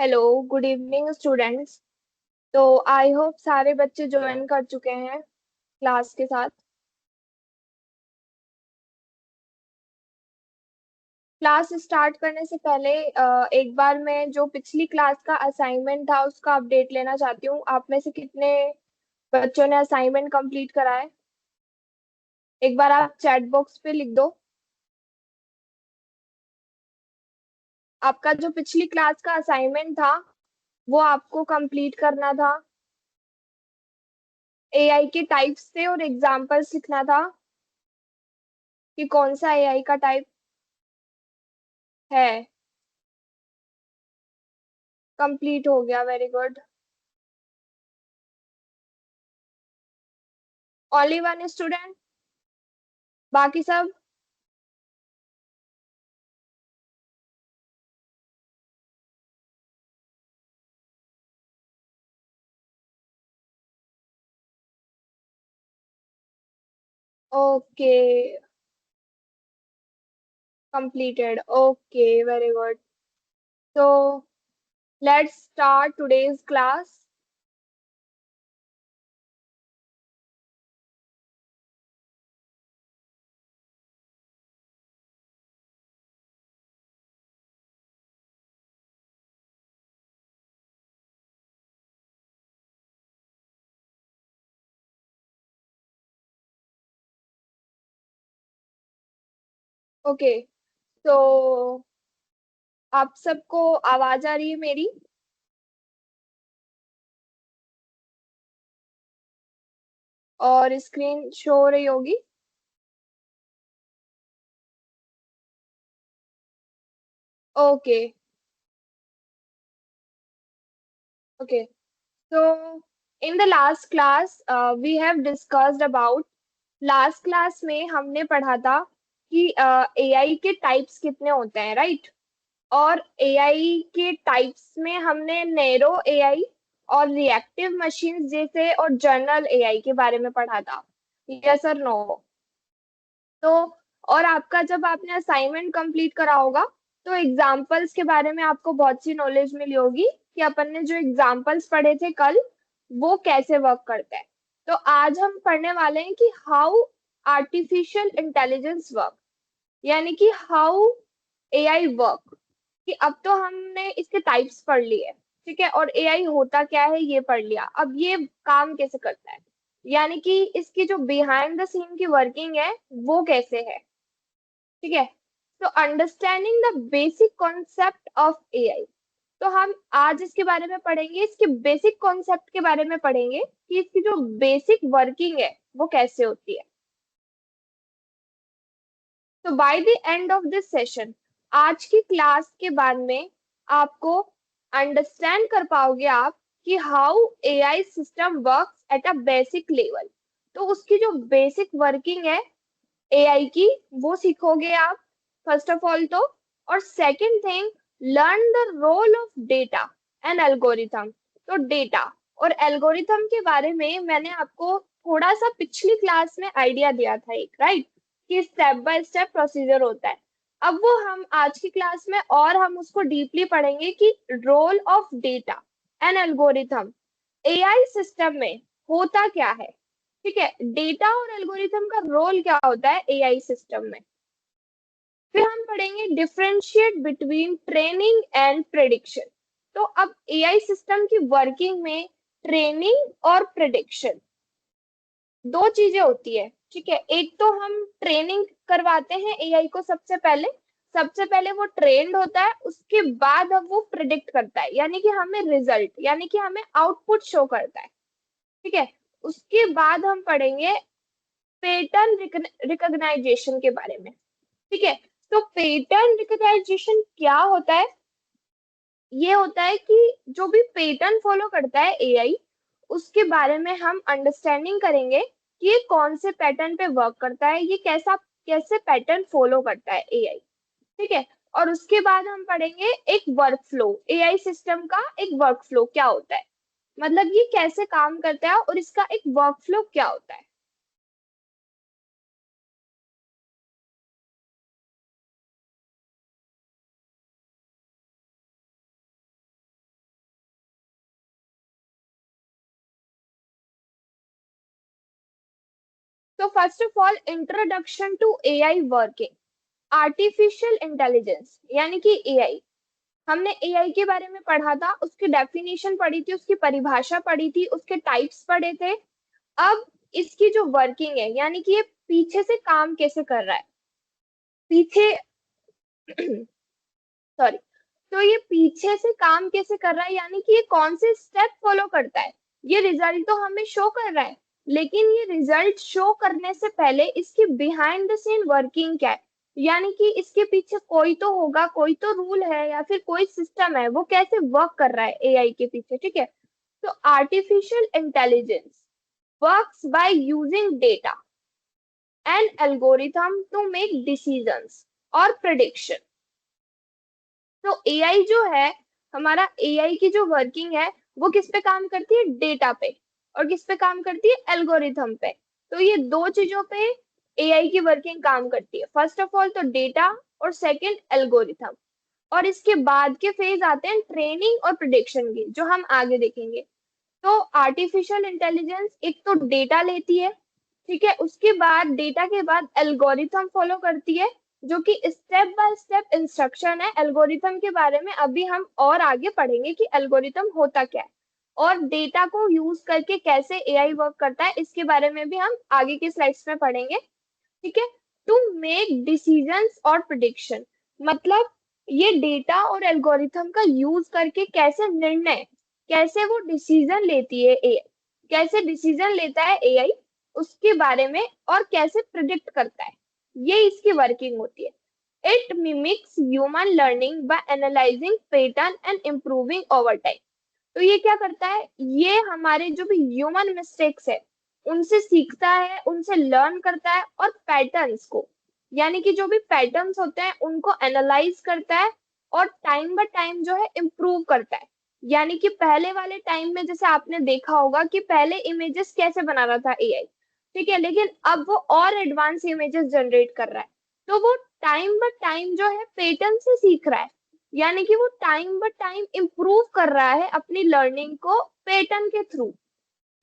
Hello, good evening students. तो I hope सारे बच्चे ज्वाइन कर चुके हैं क्लास के साथ। क्लास स्टार्ट करने से पहले एक बार मैं जो पिछली क्लास का असाइनमेंट था उसका अपडेट लेना चाहती हूँ। आप में से कितने बच्चों ने असाइनमेंट कंप्लीट करा है? एक बार आप चैट बॉक्स पे लिख दो। आपका जो पिछली क्लास का असाइनमेंट था वो आपको कंप्लीट करना था। एआई के टाइप्स थे और एग्जांपल्स लिखना था कि कौन सा एआई का टाइप है। कंप्लीट हो गया, very good. Only one student, बाकी सब? Okay, completed. Okay, very good. So let's start today's class. Okay, तो आप सबको आवाज आ रही है मेरी? और स्क्रीन शो हो रही होगी? Okay. Okay, so in the last class we have discussed about, last class में हमने पढ़ा था कि एआई के टाइप्स कितने होते हैं, राइट? और एआई के टाइप्स में हमने नैरो एआई और रिएक्टिव मशीन जैसे और जनरल एआई के बारे में पढ़ा था। यस और नो? तो और आपका जब आपने असाइनमेंट कंप्लीट करा होगा तो एग्जाम्पल्स के बारे में आपको बहुत सी नॉलेज मिली होगी कि अपन ने जो एग्जाम्पल्स पढ़े थे कल वो कैसे वर्क करते हैं। तो आज हम पढ़ने वाले हैं कि हाउ आर्टिफिशियल इंटेलिजेंस वर्क, यानी कि हाउ एआई वर्क। कि अब तो हमने इसके टाइप्स पढ़ लिए, ठीक है, और एआई होता क्या है ये पढ़ लिया। अब ये काम कैसे करता है, यानी कि इसकी जो बिहाइंड द सीन की वर्किंग है वो कैसे है, ठीक है। तो understanding the basic concept of AI, तो हम आज इसके बारे में पढ़ेंगे, इसके बेसिक कॉन्सेप्ट के बारे में पढ़ेंगे कि इसकी जो बेसिक वर्किंग है वो कैसे होती है। तो by the end of this session, आज की क्लास के बाद में आपको अंडरस्टैंड कर पाओगे आप कि how AI system works at a basic level. तो उसकी जो बेसिक वर्किंग है एआई की वो सीखोगे आप, फर्स्ट ऑफ ऑल तो। और second thing, learn the role of data and algorithm. तो डेटा और एल्गोरिथम के बारे में मैंने आपको थोड़ा सा पिछली क्लास में आइडिया दिया था एक, राइट? कि स्टेप बाय स्टेप प्रोसीजर होता है। अब वो हम आज की क्लास में और हम उसको डीपली पढ़ेंगे कि role of data and algorithm AI system में होता क्या है, ठीक है। डेटा और एल्गोरिथम का रोल क्या होता है एआई सिस्टम में। फिर हम पढ़ेंगे differentiate between training and prediction. तो अब एआई सिस्टम की वर्किंग में ट्रेनिंग और प्रेडिक्शन दो चीजें होती है, ठीक है। एक तो हम ट्रेनिंग करवाते हैं एआई को, सबसे पहले वो ट्रेंड होता है, उसके बाद अब वो प्रिडिक्ट करता है, यानी कि हमें रिजल्ट, यानी कि हमें आउटपुट शो करता है, ठीक है। उसके बाद हम पढ़ेंगे पैटर्न रिकॉग्नाइजेशन के बारे में, ठीक है। तो पैटर्न रिकॉग्नाइजेशन क्या होता है? ये होता है कि जो भी पैटर्न फॉलो करता है एआई उसके बारे में हम अंडरस्टैंडिंग करेंगे कि ये कौन से पैटर्न पे वर्क करता है, ये कैसे पैटर्न फॉलो करता है एआई, ठीक है। और उसके बाद हम पढ़ेंगे एक वर्क फ्लो, एआई सिस्टम का एक वर्क फ्लो क्या होता है, मतलब ये कैसे काम करता है और इसका एक वर्क फ्लो क्या होता है। तो first of all introduction to AI working. Artificial intelligence यानी कि एआई, हमने एआई के बारे में पढ़ा था, उसकी डेफिनेशन पढ़ी थी, उसकी परिभाषा पढ़ी थी, उसके टाइप्स पढ़े थे। अब इसकी जो वर्किंग है यानी कि ये पीछे से काम कैसे कर रहा है, पीछे सॉरी, तो ये पीछे से काम कैसे कर रहा है यानी कि ये कौन से स्टेप फॉलो करता है। ये रिजल्ट तो हमें शो कर रहा है, लेकिन ये रिजल्ट शो करने से पहले इसकी बिहाइंड द सीन वर्किंग क्या है, यानी कि इसके पीछे कोई तो होगा, कोई तो रूल है या फिर कोई सिस्टम है, वो कैसे वर्क कर रहा है एआई के पीछे। ठीक है, तो artificial intelligence works by using data and algorithm to make decisions और प्रिडिक्शन। तो एआई जो है, हमारा एआई की जो वर्किंग है वो किस पे काम करती है, डेटा पे, और किस पे काम करती है, एल्गोरिथम पे। तो ये दो चीजों पे एआई की वर्किंग काम करती है, फर्स्ट ऑफ ऑल तो डेटा और सेकंड एल्गोरिथम। और इसके बाद के फेज आते हैं ट्रेनिंग और प्रिडिक्शन की, जो हम आगे देखेंगे। तो आर्टिफिशियल इंटेलिजेंस एक तो डेटा लेती है, ठीक है, उसके बाद डेटा के बाद एल्गोरिथम फॉलो करती है, जो कि स्टेप बाय स्टेप इंस्ट्रक्शन है। एल्गोरिथम के बारे में अभी हम और आगे पढ़ेंगे कि एल्गोरिथम होता क्या है, और डेटा को यूज करके कैसे एआई वर्क करता है, इसके बारे में भी हम आगे की स्लाइड्स में पढ़ेंगे। ठीक है, टू मेक डिसीजंस और प्रिडिक्शन, मतलब ये डेटा और एल्गोरिथम का यूज करके कैसे निर्णय, कैसे वो डिसीजन लेती है एआई, कैसे डिसीजन लेता है एआई उसके बारे में, और कैसे प्रिडिक्ट करता है, ये इसकी वर्किंग होती है। It mimics human learning by analysing pattern and improving over time. तो ये क्या करता है, ये हमारे जो भी ह्यूमन मिस्टेक्स है उनसे सीखता है, उनसे लर्न करता है, और पैटर्न्स को, यानी कि जो भी पैटर्न्स होते हैं उनको एनालाइज करता है, और टाइम बाय टाइम जो है इम्प्रूव करता है। यानी कि पहले वाले टाइम में जैसे आपने देखा होगा कि पहले इमेजेस कैसे बना रहा था एआई, ठीक है, लेकिन अब वो और एडवांस इमेजेस जनरेट कर रहा है। तो वो टाइम बाय टाइम जो है पैटर्न से सीख रहा है, यानी कि वो टाइम बाय टाइम इम्प्रूव कर रहा है अपनी लर्निंग को पैटर्न के थ्रू।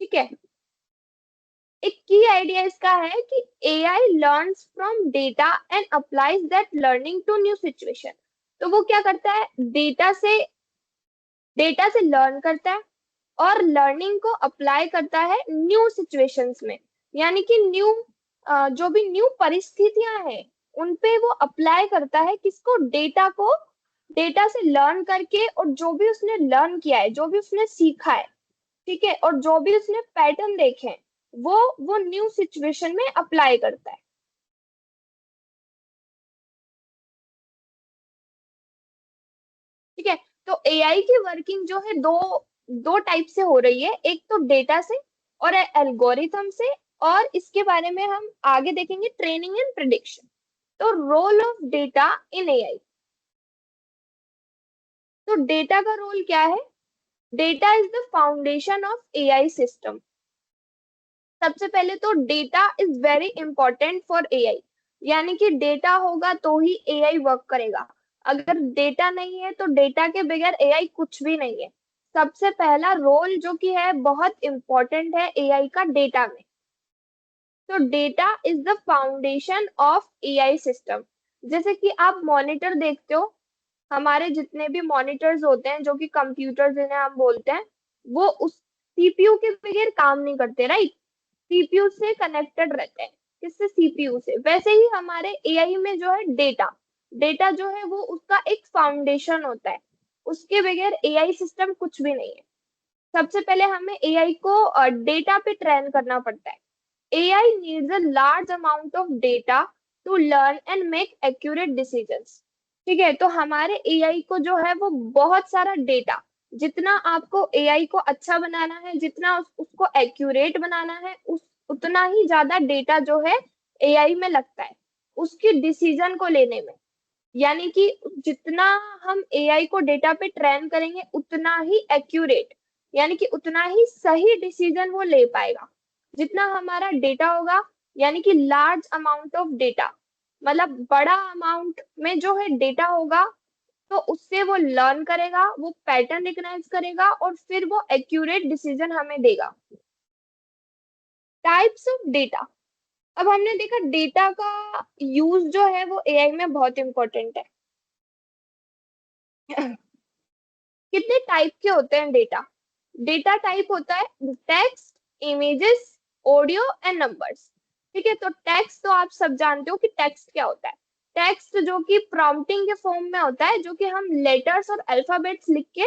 ठीक है, एक की आइडिया इसका है कि AI learns from data and applies that learning to new situation. तो वो क्या करता है, डेटा से लर्न करता है और लर्निंग को अप्लाई करता है न्यू सिचुएशंस में, यानी कि न्यू जो भी न्यू परिस्थितियां हैं उन पे वो अप्लाई करता है, किसको, डेटा को, डेटा से लर्न करके, और जो भी उसने लर्न किया है, जो भी उसने सीखा है, ठीक है, और जो भी उसने पैटर्न देखे हैं वो न्यू सिचुएशन में अप्लाई करता है। ठीक है, तो एआई की वर्किंग जो है दो दो टाइप से हो रही है, एक तो डेटा से और एल्गोरिथम से, और इसके बारे में हम आगे देखेंगे ट्रेनिंग एंड प्रिडिक्शन। तो role of data in AI, तो डेटा का रोल क्या है, data is the foundation of AI system. सबसे पहले तो data is very important for AI, यानी कि डेटा होगा तो ही एआई वर्क करेगा। अगर डेटा नहीं है तो डेटा के बगैर एआई कुछ भी नहीं है। सबसे पहला रोल जो कि है बहुत इंपॉर्टेंट है एआई का, डेटा में। तो data is the foundation of AI system. जैसे कि आप मॉनिटर देखते हो, हमारे जितने भी मॉनिटर्स होते हैं जो कि कंप्यूटर जिन्हें हम बोलते हैं, वो उस सीपीयू के बगैर काम नहीं करते, राइट, सीपीयू से कनेक्टेड रहते हैं, किससे, सीपीयू से। वैसे ही हमारे एआई में जो है डेटा, डेटा जो है वो उसका एक फाउंडेशन होता है, उसके बगैर एआई सिस्टम कुछ भी नहीं है। सबसे पहले हमें एआई को डेटा पे ट्रेन करना पड़ता है। AI needs a large amount of data to learn and make accurate decisions. ठीक है, तो हमारे एआई को जो है वो बहुत सारा डेटा, जितना आपको एआई को अच्छा बनाना है, जितना उसको एक्यूरेट बनाना है, उतना ही ज्यादा डेटा जो है एआई में लगता है उसकी डिसीजन को लेने में। यानी कि जितना हम एआई को डेटा पे ट्रेन करेंगे उतना ही एक्यूरेट, यानी कि उतना ही सही डिसीजन वो ले पाएगा। जितना हमारा डेटा होगा, यानी कि लार्ज अमाउंट ऑफ डेटा, मतलब बड़ा अमाउंट में जो है डेटा होगा, तो उससे वो लर्न करेगा, वो पैटर्न रिकग्नाइज करेगा, और फिर वो एक्यूरेट डिसीजन हमें देगा। टाइप्स ऑफ डेटा, अब हमने देखा डेटा का यूज जो है वो एआई में बहुत इंपॉर्टेंट है। कितने टाइप के होते हैं डेटा? डेटा टाइप होता है text, images, audio and numbers. ठीक है, तो टेक्स्ट तो आप सब जानते हो कि टेक्स्ट क्या होता है। टेक्स्ट जो कि प्रॉम्प्टिंग के फॉर्म में होता है, जो कि हम लेटर्स और अल्फाबेट्स लिख के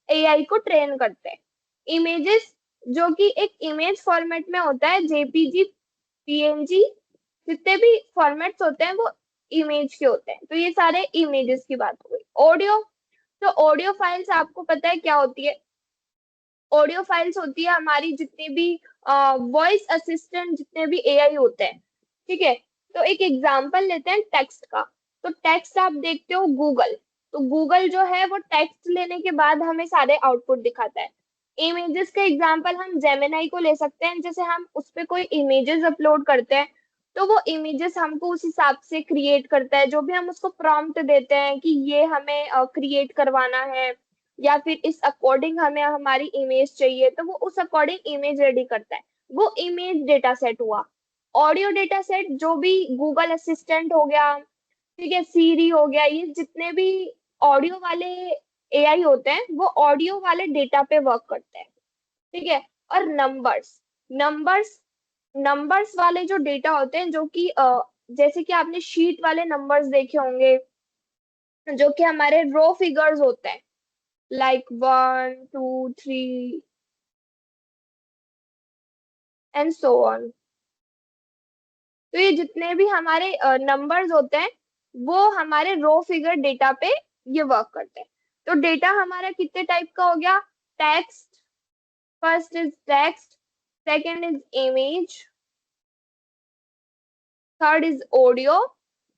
एआई को ट्रेन करते हैं। इमेजेस जो कि एक इमेज फॉर्मेट में होता है, जेपीजी, पीएनजी, जितने भी फॉर्मेट्स होते हैं वो इमेज के होते हैं। तो ये सारे इमेजेस की बात हो गई। ऑडियो, तो ऑडियो फाइल्स आपको पता है क्या होती है? ऑडियो फाइल्स होती है हमारी जितने भी वॉइस असिस्टेंट, जितने भी एआई होते हैं। ठीक है, तो एक एग्जांपल लेते हैं टेक्स्ट का। तो टेक्स्ट आप देखते हो गूगल, तो गूगल जो है वो टेक्स्ट लेने के बाद हमें सारे आउटपुट दिखाता है। इमेजेस का एग्जांपल हम जेमिनाई को ले सकते हैं, जैसे हम उस पे कोई इमेजेस अपलोड करते हैं तो वो इमेजेस हमको उस हिसाब से क्रिएट करता है। जो भी हम उसको प्रॉम्प्ट देते हैं कि ये हमें क्रिएट करवाना है या फिर इस अकॉर्डिंग हमें हमारी इमेज चाहिए, तो वो उस अकॉर्डिंग इमेज रेडी करता है। वो इमेज डेटा सेट हुआ। ऑडियो डेटा सेट जो भी गूगल असिस्टेंट हो गया, ठीक है, सीरी हो गया, ये जितने भी ऑडियो वाले एआई होते हैं वो ऑडियो वाले डेटा पे वर्क करते हैं। ठीक है, और नंबर्स, नंबर्स नंबर्स वाले जो डेटा होते हैं, जो कि जैसे कि आपने शीट वाले नंबर्स देखे होंगे, जो कि हमारे रो फिगर्स होते हैं, लाइक 1 2 3 एंड सो ऑन। तो ये जितने भी हमारे नंबर्स होते हैं वो हमारे रो फिगर डेटा पे ये वर्क करते हैं। तो डेटा हमारा कितने टाइप का हो गया? Text, first is text, second is image, third is audio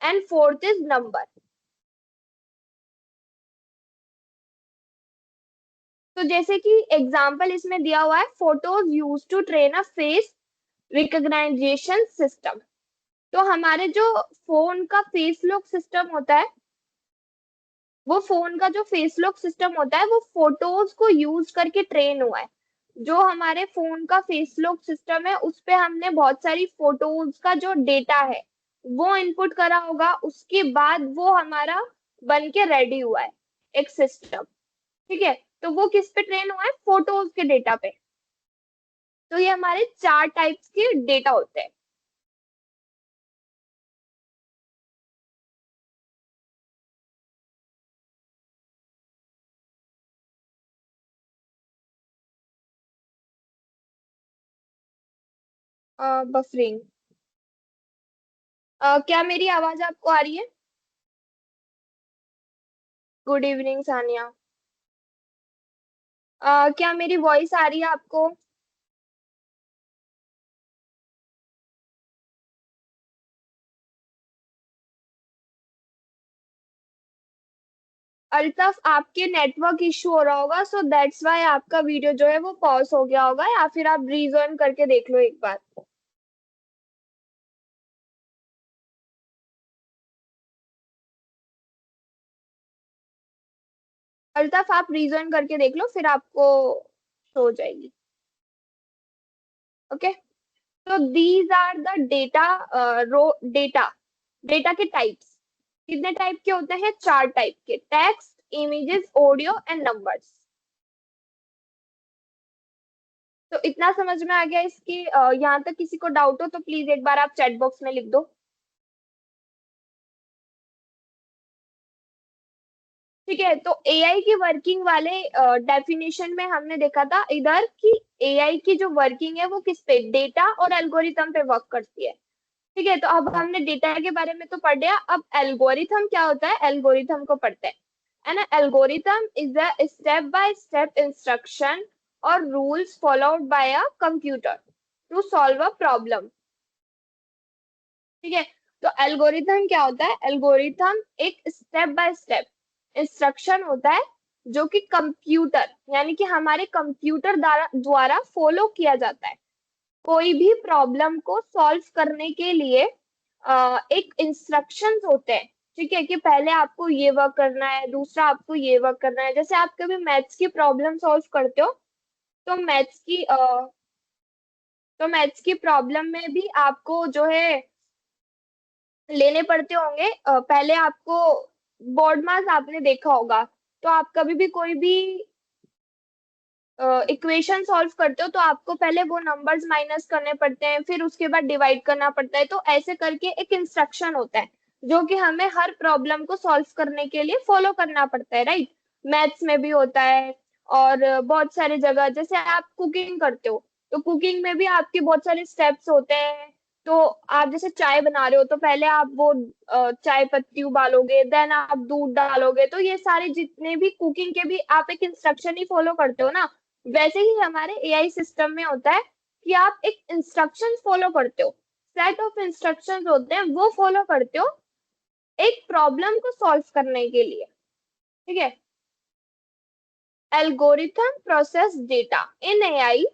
and fourth is number. तो जैसे कि एग्जांपल इसमें दिया हुआ है, photos use to train a face recognition system. तो हमारे जो फोन का फेस लॉक सिस्टम होता है, वो फोन का जो फेस लॉक सिस्टम होता है वो फोटोज को यूज करके ट्रेन हुआ है। जो हमारे फोन का फेस लॉक सिस्टम है उस पे हमने बहुत सारी फोटोज का जो डेटा है वो इनपुट करा होगा, उसके बाद वो हमारा बन के रेडी हुआ है एक सिस्टम। ठीक है, तो वो किस पे ट्रेन हुआ है? फोटोज के डेटा पे। तो ये हमारे चार टाइप्स के डेटा होते हैं। बफरिंग। क्या मेरी आवाज आपको आ रही है? Good evening Sania. क्या मेरी वॉइस आ रही है आपको? अल्ताफ, आपके नेटवर्क इशू हो रहा होगा, सो दैट्स वाई आपका वीडियो जो है वो पॉज हो गया होगा, या फिर आप रीजॉइन करके देख लो एक बार। अल्ताफ, आप रीजॉइन करके देख लो, फिर आपको शो हो जाएगी। ओके, तो these are the data, raw data, data के टाइप्स। कितने टाइप के होते हैं? चार टाइप के, text, images, audio and numbers. तो इतना समझ में आ गया इसकी? यहाँ तक किसी को डाउट हो तो प्लीज एक बार आप चैट बॉक्स में लिख दो। ठीक है, तो एआई की वर्किंग वाले डेफिनेशन में हमने देखा था इधर कि एआई की जो वर्किंग है वो किस पे, डेटा और एल्गोरिथम पे वर्क करती है। ठीक है, तो अब हमने डेटा के बारे में तो पढ़ लिया, अब एल्गोरिथम क्या होता है एल्गोरिथम को पढ़ते हैं। And algorithm is a step by step instruction और rules followed by a computer to solve a problem. ठीक है, तो एल्गोरिथम क्या होता है? एल्गोरिथम एक स्टेप बाय स्टेप इंस्ट्रक्शन होता है जो कि कंप्यूटर, यानी कि हमारे कंप्यूटर द्वारा द्वारा फॉलो किया जाता है। कोई भी प्रॉब्लम को सॉल्व करने के लिए एक इंस्ट्रक्शंस होते हैं। ठीक है, कि पहले आपको ये वर्क करना है, दूसरा आपको ये वर्क करना है। जैसे आप कभी मैथ्स की प्रॉब्लम सॉल्व करते हो, तो मैथ्स की तो मैथ्स की प्रॉब्लम में भी आपको जो है लेने पड़ते होंगे। पहले आपको बोर्ड मास आपने देखा होगा, तो आप कभी भी कोई भी इक्वेशन सॉल्व करते हो तो आपको पहले वो नंबर्स माइनस करने पड़ते हैं, फिर उसके बाद डिवाइड करना पड़ता है। तो ऐसे करके एक इंस्ट्रक्शन होता है जो कि हमें हर प्रॉब्लम को सॉल्व करने के लिए फॉलो करना पड़ता है, राइट। मैथ्स में भी होता है और बहुत सारी जगह, जैसे आप कुकिंग करते हो तो कुकिंग में भी आपके बहुत सारे स्टेप्स होते हैं। तो आप जैसे चाय बना रहे हो तो पहले आप वो चाय पत्ती उबालोगे, देन आप दूध डालोगे। तो ये सारे जितने भी कुकिंग के भी आप एक इंस्ट्रक्शन ही फॉलो करते हो ना, वैसे ही हमारे एआई सिस्टम में होता है कि आप एक इंस्ट्रक्शन फॉलो करते हो, सेट ऑफ इंस्ट्रक्शंस होते हैं वो फॉलो करते हो एक प्रॉब्लम को सॉल्व करने के लिए। ठीक है। Algorithm process data in AI.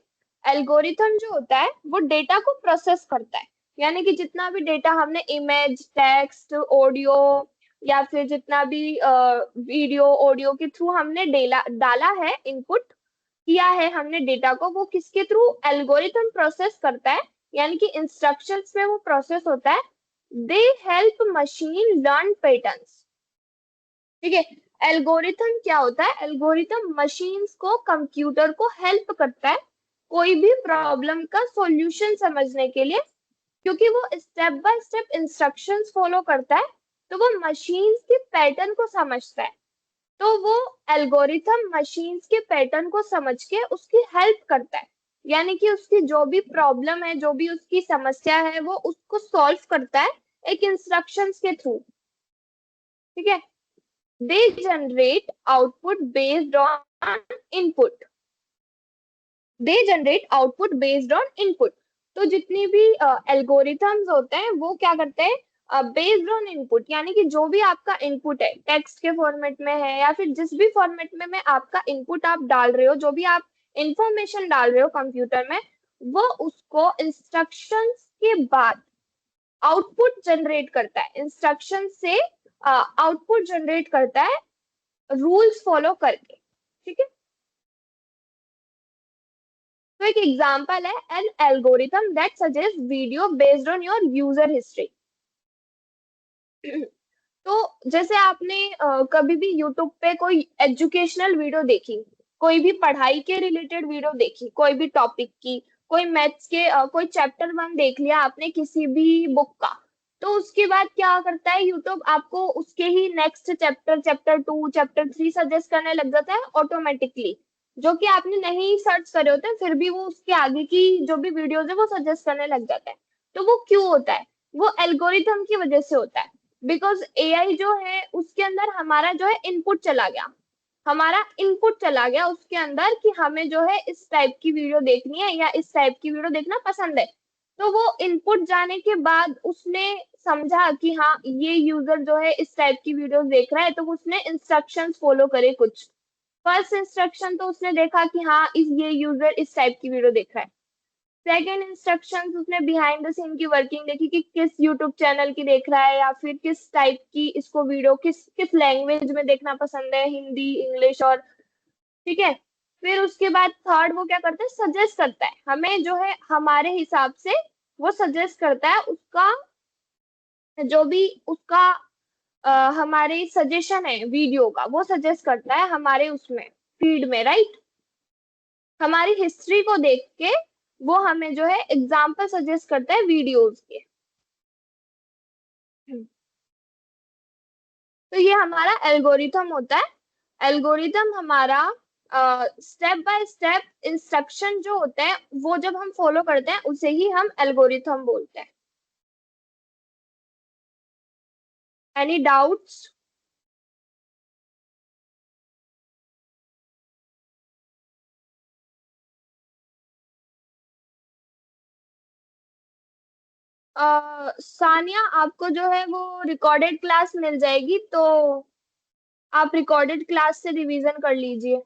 Algorithm जो होता है वो डेटा को प्रोसेस करता है, यानी कि जितना भी डेटा हमने इमेज, टेक्स्ट, ऑडियो या फिर जितना भी वीडियो ऑडियो के थ्रू हमने डाला है, इनपुट किया है हमने डेटा को, वो किसके थ्रू, एल्गोरिथम प्रोसेस करता है, यानी कि इंस्ट्रक्शंस में वो प्रोसेस होता है। They help machine learn patterns. ठीक है। एल्गोरिथम क्या होता है, एल्गोरिथम मशीन्स को, कंप्यूटर को हेल्प करता है कोई भी प्रॉब्लम का सॉल्यूशन समझने के लिए, क्योंकि वो step by step instructions follow करता है। तो वो मशीन्स के पैटर्न को समझता है। तो वो एल्गोरिथम मशीन्स के पैटर्न को समझ के उसकी हेल्प करता है, यानी कि उसकी जो भी प्रॉब्लम है, जो भी उसकी समस्या है, वो उसको सॉल्व करता है एक इंस्ट्रक्शंस के थ्रू। ठीक है। They generate output based on input. They generate output based on input. तो जितनी भी एल्गोरिथम्स होते हैं वो क्या करते हैं, बेस्ड ऑन इनपुट, यानी कि जो भी आपका इनपुट है, टेक्स्ट के फॉर्मेट में है या फिर जिस भी फॉर्मेट में आपका इनपुट आप डाल रहे हो, जो भी आप इंफॉर्मेशन डाल रहे हो कंप्यूटर में, वो उसको इंस्ट्रक्शंस के बाद आउटपुट जनरेट करता है, इंस्ट्रक्शन से आउटपुट जनरेट करता है रूल्स फॉलो करके। ठीक है। तो एक एग्जांपल है, an algorithm that suggest video based on your user history. तो जैसे आपने कभी भी यूट्यूब पे कोई एजुकेशनल वीडियो देखी, कोई भी पढ़ाई के रिलेटेड वीडियो देखी, कोई भी टॉपिक की, कोई मैथ्स के कोई चैप्टर 1 देख लिया आपने किसी भी बुक का, तो उसके बाद क्या करता है यूट्यूब, आपको उसके ही next chapter, chapter 2, chapter 3 suggest करने लग जाता है ऑटोमेटिकली, जो कि आपने नहीं सर्च करे होते हैं, फिर भी वो उसके आगे की जो भी वीडियोज है वो सजेस्ट करने लग जाता है। तो वो क्यों होता है, वो एल्गोरिथम की वजह से होता है। बिकॉज एआई जो है उसके अंदर हमारा जो है इनपुट चला गया, हमारा इनपुट चला गया उसके अंदर कि हमें जो है इस टाइप की वीडियो देखनी है या इस टाइप की वीडियो देखना पसंद है। तो वो इनपुट जाने के बाद उसने समझा कि हाँ ये यूजर जो है इस टाइप की वीडियो देख रहा है, तो उसने इंस्ट्रक्शंस फॉलो करे कुछ। फर्स्ट इंस्ट्रक्शन तो उसने देखा कि हाँ इस ये यूजर इस टाइप की वीडियो देख रहा है। सेकेंड इंस्ट्रक्शंस उसने बिहाइंड द सीन की वर्किंग देखी कि किस यूट्यूब चैनल की देख रहा है या फिर किस टाइप की इसको वीडियो किस किस लैंग्वेज में देखना पसंद है, हिंदी, इंग्लिश और। ठीक है। फिर उसके बाद थर्ड वो क्या करता है, सजेस्ट करता है हमें जो है हमारे हिसाब से, वो सजेस्ट करता है उसका जो भी उसका हमारे सजेशन है वीडियो का, वो सजेस्ट करता है हमारे उसमें फीड में, राइट। हमारी हिस्ट्री को देख के वो हमें जो है एग्जाम्पल सजेस्ट करता है वीडियोस के। तो ये हमारा एल्गोरिथम होता है। एल्गोरिथम हमारा स्टेप बाय स्टेप इंस्ट्रक्शन जो होते हैं वो जब हम फॉलो करते हैं उसे ही हम एल्गोरिथम बोलते हैं। Any doubts? सानिया, आपको जो है वो रिकॉर्डेड क्लास मिल जाएगी, तो आप रिकॉर्डेड क्लास से रिवीजन कर लीजिए।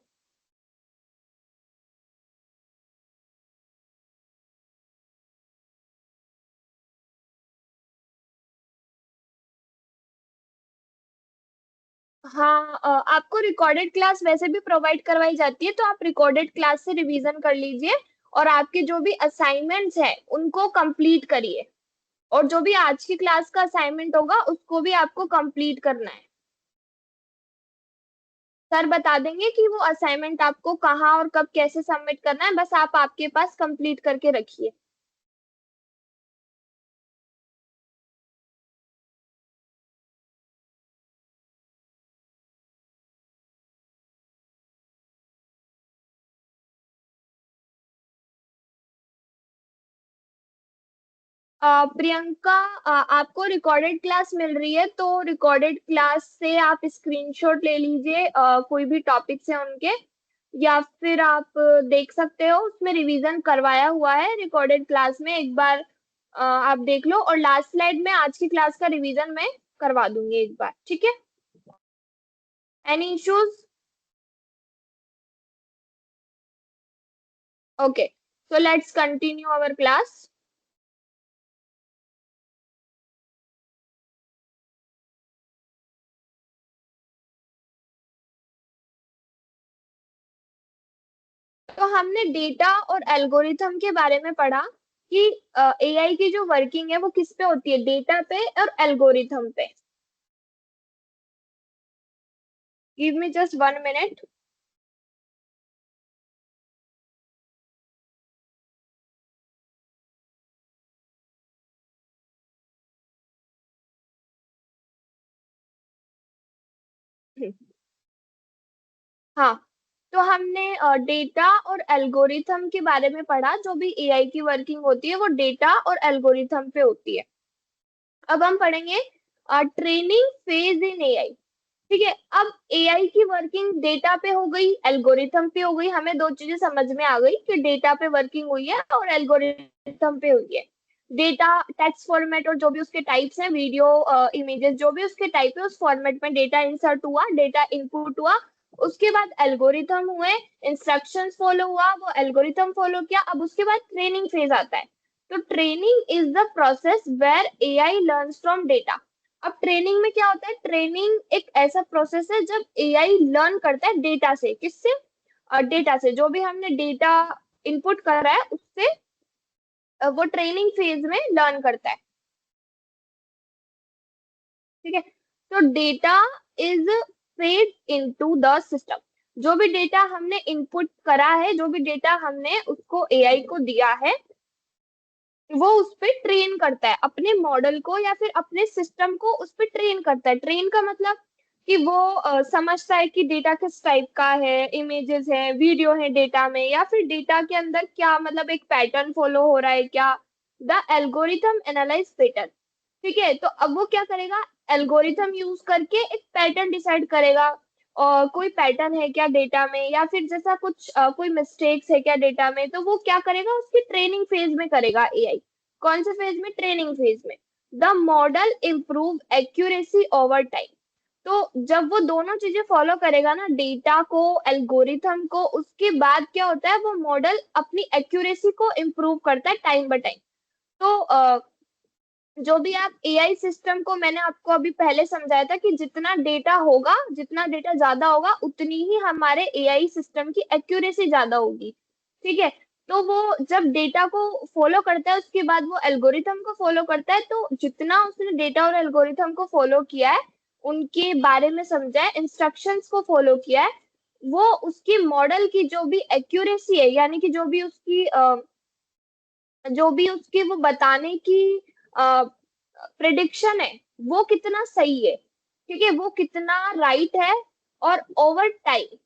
हाँ, आपको रिकॉर्डेड क्लास वैसे भी प्रोवाइड करवाई जाती है, तो आप रिकॉर्डेड क्लास से रिवीजन कर लीजिए। और आपके जो भी असाइनमेंट्स है उनको कंप्लीट करिए, और जो भी आज की क्लास का असाइनमेंट होगा उसको भी आपको कंप्लीट करना है। सर बता देंगे कि वो असाइनमेंट आपको कहाँ और कब कैसे सबमिट करना है, बस आप आपके पास कंप्लीट करके रखिए। प्रियंका, आपको रिकॉर्डेड क्लास मिल रही है, तो रिकॉर्डेड क्लास से आप स्क्रीनशॉट ले लीजिए, कोई भी टॉपिक्स है उनके, या फिर आप देख सकते हो, उसमें रिवीजन करवाया हुआ है रिकॉर्डेड क्लास में, एक बार आप देख लो, और लास्ट स्लाइड में आज की क्लास का रिवीजन मैं करवा दूंगी एक बार, ठीक है? Any issues? Okay, so let's continue our class. तो हमने डेटा और एल्गोरिथम के बारे में पढ़ा कि एआई की जो वर्किंग है वो किस पे होती है, डेटा पे और एल्गोरिथम पे। Give me just 1 minute. हाँ, तो हमने डेटा और एल्गोरिथम के बारे में पढ़ा, जो भी एआई की वर्किंग होती है वो डेटा और एल्गोरिथम पे होती है। अब हम पढ़ेंगे ट्रेनिंग फेज इन एआई। ठीक है, अब एआई की वर्किंग डेटा पे हो गई, एल्गोरिथम पे हो गई, हमें दो चीजें समझ में आ गई कि डेटा पे वर्किंग हुई है और एल्गोरिथम पे हुई है। डेटा टेक्स्ट फॉर्मेट और जो भी उसके टाइप्स हैं, वीडियो, इमेजेस, जो भी उसके टाइप है, उस फॉर्मेट में डेटा इंसर्ट हुआ, डेटा इनपुट हुआ। उसके बाद एल्गोरिथम हुए, इंस्ट्रक्शंस फॉलो हुआ, वो एल्गोरिथम फॉलो किया। अब उसके बाद ट्रेनिंग फेज आता है। तो training is the process where AI learns from data. अब ट्रेनिंग में क्या होता है? ट्रेनिंग एक ऐसा प्रोसेस है जब एआई लर्न करता है डेटा से। किससे? डेटा से, जो भी हमने डेटा इनपुट करा है उससे वो ट्रेनिंग फेज में लर्न करता है। ठीक है, तो data is fed into the system. जो भी डेटा हमने इनपुट करा है, जो भी डेटा हमने उसको एआई को दिया है, वो उस पे ट्रेन करता है अपने मॉडल को, या फिर अपने सिस्टम को उस पे ट्रेन करता है। ट्रेन का मतलब कि वो समझता है कि डेटा किस टाइप का है, इमेजेस है, वीडियो है डेटा में, या फिर डेटा के अंदर क्या मतलब एक पैटर्न फॉलो हो रहा है क्या। The algorithm analyse pattern. ठीक है, तो अब वो क्या करेगा? एल्गोरिथम यूज करके एक पैटर्न डिसाइड करेगा, और कोई पैटर्न है क्या डेटा में, या फिर जैसा कुछ कोई मिस्टेक्स है क्या डेटा में, तो वो क्या करेगा? उसकी ट्रेनिंग फेज में करेगा एआई। कौन से फेज में? ट्रेनिंग फेज में। The model improve accuracy over time. तो जब वो दोनों चीजें फॉलो करेगा ना, डेटा को, एल्गोरिथम को, उसके बाद क्या होता है? वो मॉडल अपनी एक्यूरेसी को इम्प्रूव करता है टाइम बाय टाइम। तो जो भी आप एआई सिस्टम को, मैंने आपको अभी पहले समझाया था कि जितना डेटा होगा, जितना डेटा ज्यादा होगा, उतनी ही हमारे एआई सिस्टम की एक्यूरेसी ज्यादा होगी। ठीक है, तो वो जब डेटा को फॉलो करता है, उसके बाद वो एल्गोरिथम को फॉलो करता है, तो जितना उसने डेटा और एल्गोरिथम को फॉलो किया है, उनके बारे में समझा है, इंस्ट्रक्शंस को फॉलो किया है, वो उसकी मॉडल की जो भी एक्यूरेसी है, यानी कि जो भी उसकी वो बताने की प्रिडिक्शन है, वो कितना सही है। ठीक है, वो कितना राइट है। और ओवर टाइम,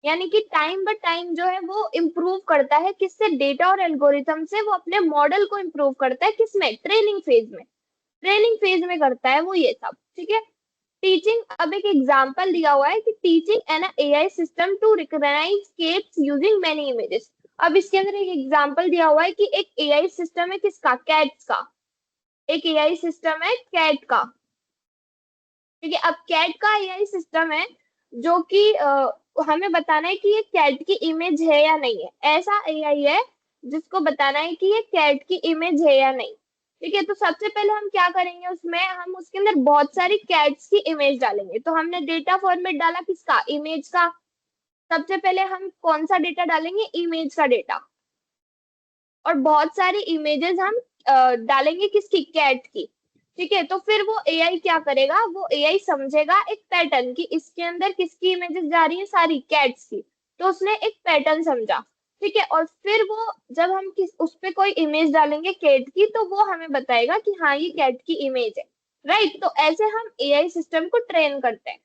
यानी कि टाइम बाय टाइम जो है वो इम्प्रूव करता है, किससे? डेटा और एल्गोरिथम से। वो अपने मॉडल को इम्प्रूव करता है, किसमें? ट्रेनिंग फेज में। ट्रेनिंग फेज में करता है वो ये सब। ठीक है, टीचिंग, अब एक एग्जांपल दिया हुआ है कि teaching an AI system to recognise cats using many images. अब इसके अंदर एक एग्जांपल दिया हुआ है कि एक एआई सिस्टम है किसका? कैट्स का। एक एआई सिस्टम है कैट का। ठीक है, अब कैट का एआई सिस्टम है जो कि हमें बताना है कि ये कैट की इमेज है या नहीं है। ऐसा एआई है जिसको बताना है कि ये कैट की इमेज है या नहीं। ठीक है, तो सबसे पहले हम क्या करेंगे? उसमें हम उसके अंदर बहुत सारी कैट्स की इमेज डालेंगे। तो हमने डेटा फॉर्मेट डाला किसका? इमेज का। सबसे पहले हम कौन सा डेटा डालेंगे? इमेज का डेटा। और बहुत सारी इमेजेस हम डालेंगे किसकी, कैट की। ठीक है, तो फिर वो एआई क्या करेगा, वो एआई समझेगा एक पैटर्न कि इसके अंदर किसकी इमेजेस जा रही है, सारी कैट्स की। तो उसने एक पैटर्न समझा। ठीक है, और फिर वो जब हम उस पे कोई इमेज डालेंगे कैट की, तो वो हमें बताएगा कि हाँ ये कैट की इमेज है। राइट, तो ऐसे हम एआई सिस्टम को ट्रेन करते हैं।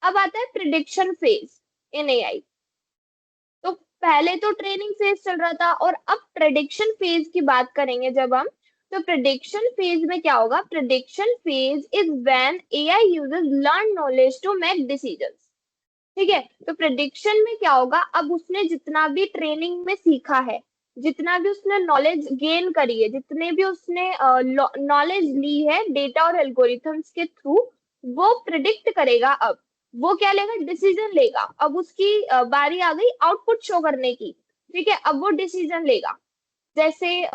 अब आता है प्रिडिक्शन फेज इन एआई। तो पहले तो ट्रेनिंग फेज चल रहा था और अब प्रेडिक्शन फेज की बात करेंगे जब हम। तो प्रेडिक्शन फेज में क्या होगा, prediction phase is when AI uses learn knowledge to make decisions. ठीक है, तो प्रेडिक्शन में क्या होगा, अब उसने जितना भी ट्रेनिंग में सीखा है, जितना भी उसने नॉलेज गेन करी है, जितने भी उसने नॉलेज ली है डेटा और एल्गोरिथम्स के थ्रू, वो प्रिडिक्ट करेगा। अब वो क्या लेगा, डिसीजन लेगा। अब उसकी बारी आ गई आउटपुट शो करने की। ठीक है, अब वो डिसीजन लेगा। जैसे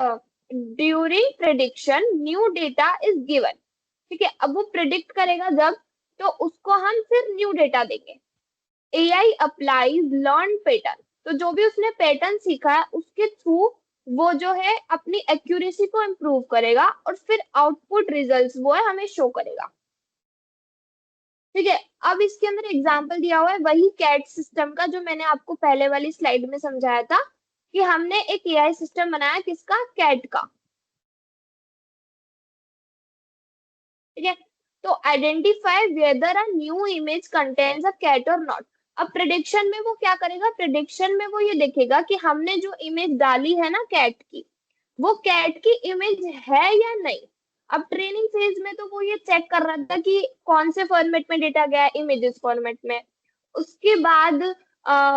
during prediction new data is given. ठीक है, अब वो प्रिडिक्ट करेगा जब, तो उसको हम फिर न्यू डेटा देंगे। एआई अप्लाइज लर्न पैटर्न, तो जो भी उसने पैटर्न सीखा है उसके थ्रू वो जो है अपनी एक्यूरेसी को इम्प्रूव करेगा और फिर आउटपुट रिजल्ट्स वो है हमें शो करेगा। ठीक है, अब इसके अंदर एग्जांपल दिया हुआ है वही कैट सिस्टम का जो मैंने आपको पहले वाली स्लाइड में समझाया था, कि हमने एक एआई सिस्टम बनाया किसका, कैट का। ठीक है, तो identify whether a new image contains a cat और नॉट। अब प्रिडिक्शन में वो क्या करेगा, प्रिडिक्शन में वो ये देखेगा कि हमने जो इमेज डाली है ना कैट की, वो कैट की इमेज है या नहीं। अब ट्रेनिंग फेज में तो वो ये चेक कर रहा था कि कौन से फॉर्मेट में डेटा गया है, इमेजेस फॉर्मेट में। उसके बाद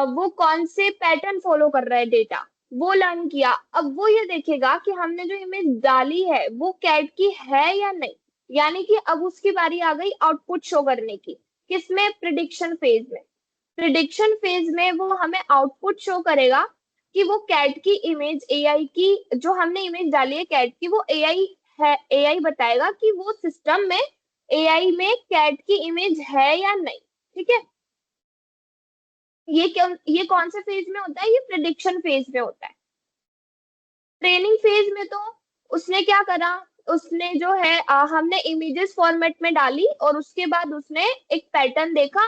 वो कौन से पैटर्न फॉलो कर रहा है डेटा, वो लर्न किया। अब वो ये देखेगा कि हमने जो इमेज डाली है वो कैट की है या नहीं। यानी कि अब उसकी बारी आ गई आउटपुट शो करने की। किसमें, प्रिडिक्शन फेज में। प्रिडिक्शन फेज में वो हमें आउटपुट शो करेगा कि वो कैट की इमेज, एआई की जो हमने इमेज डाली है कैट की, वो एआई है। एआई बताएगा कि वो सिस्टम में, एआई में कैट की इमेज है या नहीं। ठीक है, ये कौन से फेज में होता है, ये प्रिडिक्शन फेज में होता है। ट्रेनिंग फेज में तो उसने क्या करा, उसने जो है हमने इमेजेस फॉर्मेट में डाली और उसके बाद उसने एक पैटर्न देखा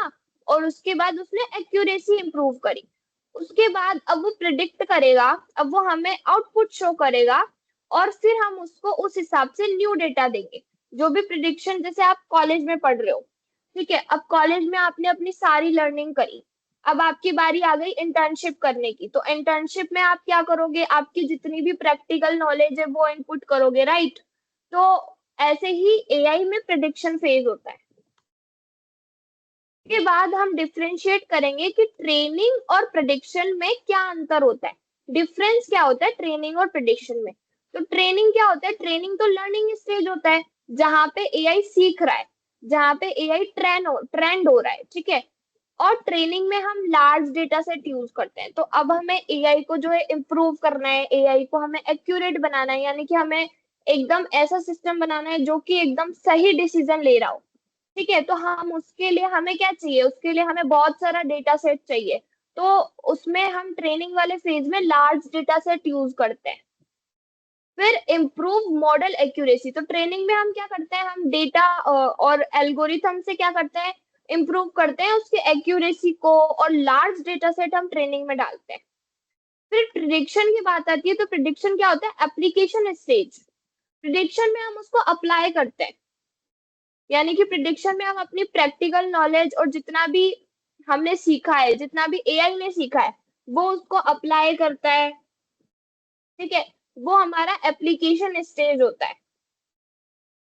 और उसके बाद उसने एक्यूरेसी इंप्रूव करी। उसके बाद अब वो प्रिडिक्ट करेगा, अब वो हमें आउटपुट शो करेगा और फिर हम उसको उस हिसाब से न्यू डेटा देंगे। जो भी प्रिडिक्शन, जैसे आप कॉलेज में पढ़ रहे हो, ठीक है, अब कॉलेज में आपने अपनी सारी लर्निंग करी, अब आपकी बारी आ गई इंटर्नशिप करने की। तो इंटर्नशिप में आप क्या करोगे, आपकी जितनी भी प्रैक्टिकल नॉलेज है वो इनपुट करोगे, राइट। तो ऐसे ही एआई में प्रिडिक्शन फेज होता है। के बाद हम डिफरेंशिएट करेंगे कि ट्रेनिंग और प्रिडिक्शन में क्या अंतर होता है, डिफरेंस क्या होता है ट्रेनिंग और प्रिडिक्शन में। तो ट्रेनिंग क्या होता है, ट्रेनिंग तो लर्निंग स्टेज होता है जहां पे एआई सीख रहा है, जहां पे एआई ट्रेंड हो रहा है। ठीक है, और ट्रेनिंग में हम लार्ज डेटा सेट यूज करते हैं। तो अब हमें एआई को जो है इम्प्रूव करना है, एआई को हमें एक्यूरेट बनाना है, यानी कि हमें एकदम ऐसा सिस्टम बनाना है जो कि एकदम सही डिसीजन ले रहा हो। ठीक है, तो हम उसके लिए हमें क्या चाहिए, उसके लिए हमें बहुत सारा डेटा सेट चाहिए। तो उसमें हम ट्रेनिंग वाले फेज में लार्ज डेटा सेट यूज करते हैं। फिर इम्प्रूव मॉडल एक्यूरेसी, तो ट्रेनिंग में हम क्या करते हैं, हम डेटा और एल्गोरिथम से क्या करते हैं, इम्प्रूव करते हैं उसके एक्यूरेसी को, और लार्ज डेटा सेट हम ट्रेनिंग में डालते हैं। फिर प्रिडिक्शन की बात आती है, तो प्रिडिक्शन क्या होता है, एप्लीकेशन स्टेज। प्रिडिक्शन में हम उसको अप्लाई करते हैं, यानी कि प्रिडिक्शन में हम अपनी प्रैक्टिकल नॉलेज और जितना भी हमने सीखा है, जितना भी एआई ने सीखा है, वो उसको अप्लाई करता है। ठीक है, वो हमारा एप्लीकेशन स्टेज होता है।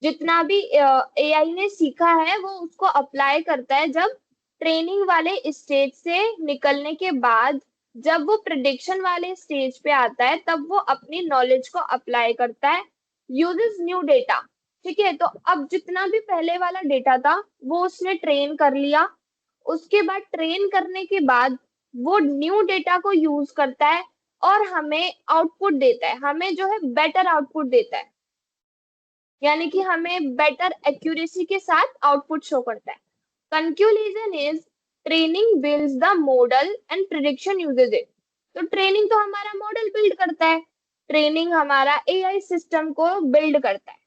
जितना भी एआई ने सीखा है वो उसको अप्लाई करता है। जब ट्रेनिंग वाले स्टेज से निकलने के बाद, जब वो प्रिडिक्शन वाले स्टेज पे आता है, तब वो अपनी नॉलेज को अप्लाई करता है, यूजेस न्यू डेटा। ठीक है, तो अब जितना भी पहले वाला डेटा था वो उसने ट्रेन कर लिया। उसके बाद ट्रेन करने के बाद वो न्यू डेटा को यूज करता है और हमें आउटपुट देता है, हमें जो है बेटर आउटपुट देता है, यानी कि हमें बेटर एक्यूरेसी के साथ आउटपुट शो करता है। Conclusion is training builds the model and prediction uses it. तो ट्रेनिंग तो हमारा मॉडल बिल्ड करता है, ट्रेनिंग हमारा एआई सिस्टम को बिल्ड करता है,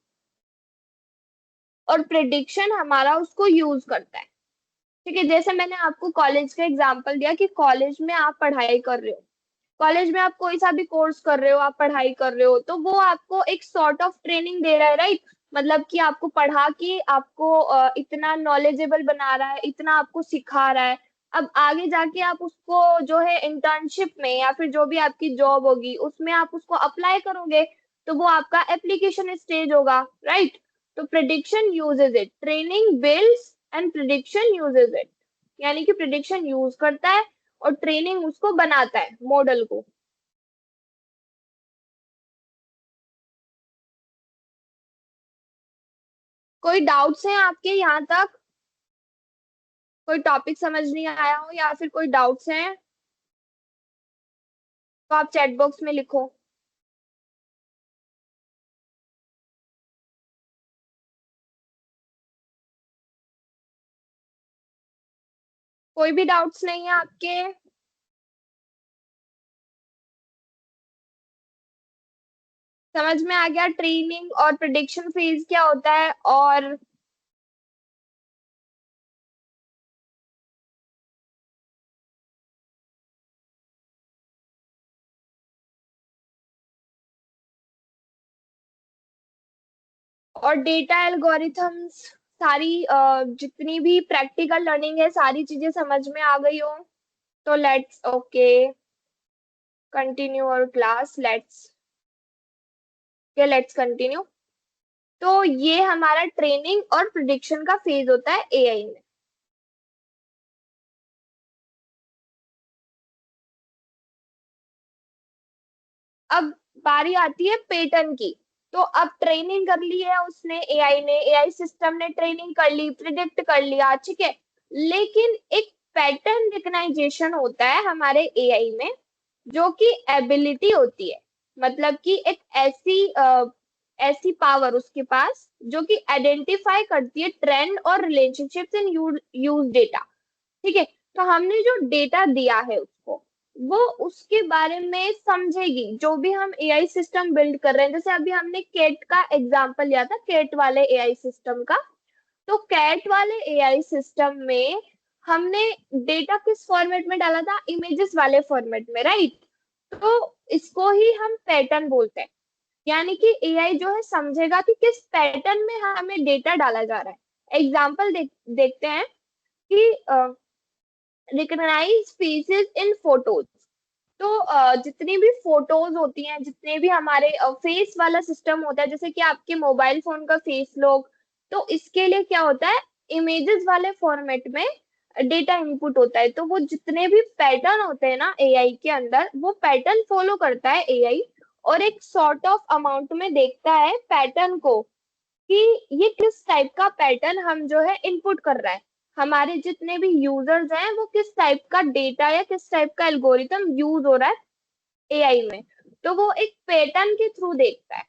और प्रिडिक्शन हमारा उसको यूज करता है। ठीक है, जैसे मैंने आपको कॉलेज का एग्जांपल दिया कि कॉलेज में आप पढ़ाई कर रहे हो, कॉलेज में आप कोई सा भी कोर्स कर रहे हो, आप पढ़ाई कर रहे हो, तो वो आपको एक सॉर्ट ऑफ ट्रेनिंग दे रहा है, राइट। मतलब कि आपको पढ़ा के आपको इतना नॉलेजेबल बना रहा है, इतना आपको सिखा रहा है। अब आगे जाके आप उसको जो है इंटर्नशिप में या फिर जो भी आपकी जॉब होगी उसमें आप उसको अप्लाई करोगे, तो वो आपका एप्लीकेशन स्टेज होगा, राइट। तो prediction uses it, training builds and prediction uses it, यानी कि प्रिडिक्शन यूज करता है और ट्रेनिंग उसको बनाता है मॉडल को। कोई डाउट्स हैं आपके यहाँ तक? कोई टॉपिक समझ नहीं आया हो या फिर कोई डाउट्स हैं तो आप चैट बॉक्स में लिखो। कोई भी डाउट्स नहीं है आपके? समझ में आ गया ट्रेनिंग और प्रिडिक्शन फेज क्या होता है? और डेटा एल्गोरिथम्स, सारी जितनी भी प्रैक्टिकल लर्निंग है सारी चीजें समझ में आ गई हो? तो लेट्स ओके कंटिन्यू और क्लास, लेट्स कंटिन्यू। तो ये हमारा ट्रेनिंग और प्रिडिक्शन का फेज होता है एआई में। अब बारी आती है पैटर्न की। तो अब ट्रेनिंग कर ली है उसने, एआई ने, एआई सिस्टम ने ट्रेनिंग कर ली, प्रिडिक्ट कर लिया, ठीक है। लेकिन एक पैटर्न रिकग्नाइजेशन होता है हमारे एआई में, जो कि एबिलिटी होती है। मतलब कि एक ऐसी पावर उसके पास जो कि आइडेंटिफाई करती है ट्रेंड और रिलेशनशिप्स इन यूज डेटा। ठीक है, तो हमने जो डेटा दिया है उसको, वो उसके बारे में समझेगी। जो भी हम एआई सिस्टम बिल्ड कर रहे हैं, जैसे अभी हमने कैट का एग्जांपल लिया था, कैट वाले एआई सिस्टम का। तो कैट वाले एआई सिस्टम में हमने डेटा किस फॉर्मेट में डाला था? इमेजेस वाले फॉर्मेट में, राइट। तो इसको ही हम पैटर्न बोलते हैं। यानी कि एआई जो है समझेगा कि किस पैटर्न में हमें डेटा डाला जा रहा है। एग्जाम्पल देखते हैं कि रिकग्नाइज फेसेस इन फोटोज। तो जितनी भी फोटोज होती हैं, जितने भी हमारे फेस वाला सिस्टम होता है, जैसे कि आपके मोबाइल फोन का फेस लॉक, तो इसके लिए क्या होता है? इमेजेस वाले फॉर्मेट में डेटा इनपुट होता है। तो वो जितने भी पैटर्न होते हैं ना एआई के अंदर, वो पैटर्न फॉलो करता है एआई, और एक सॉर्ट ऑफ अमाउंट में देखता है पैटर्न को कि ये किस टाइप का पैटर्न हम जो है इनपुट कर रहा है। हमारे जितने भी यूजर्स हैं वो किस टाइप का डेटा या किस टाइप का एल्गोरिथम यूज हो रहा है एआई में, तो वो एक पैटर्न के थ्रू देखता है।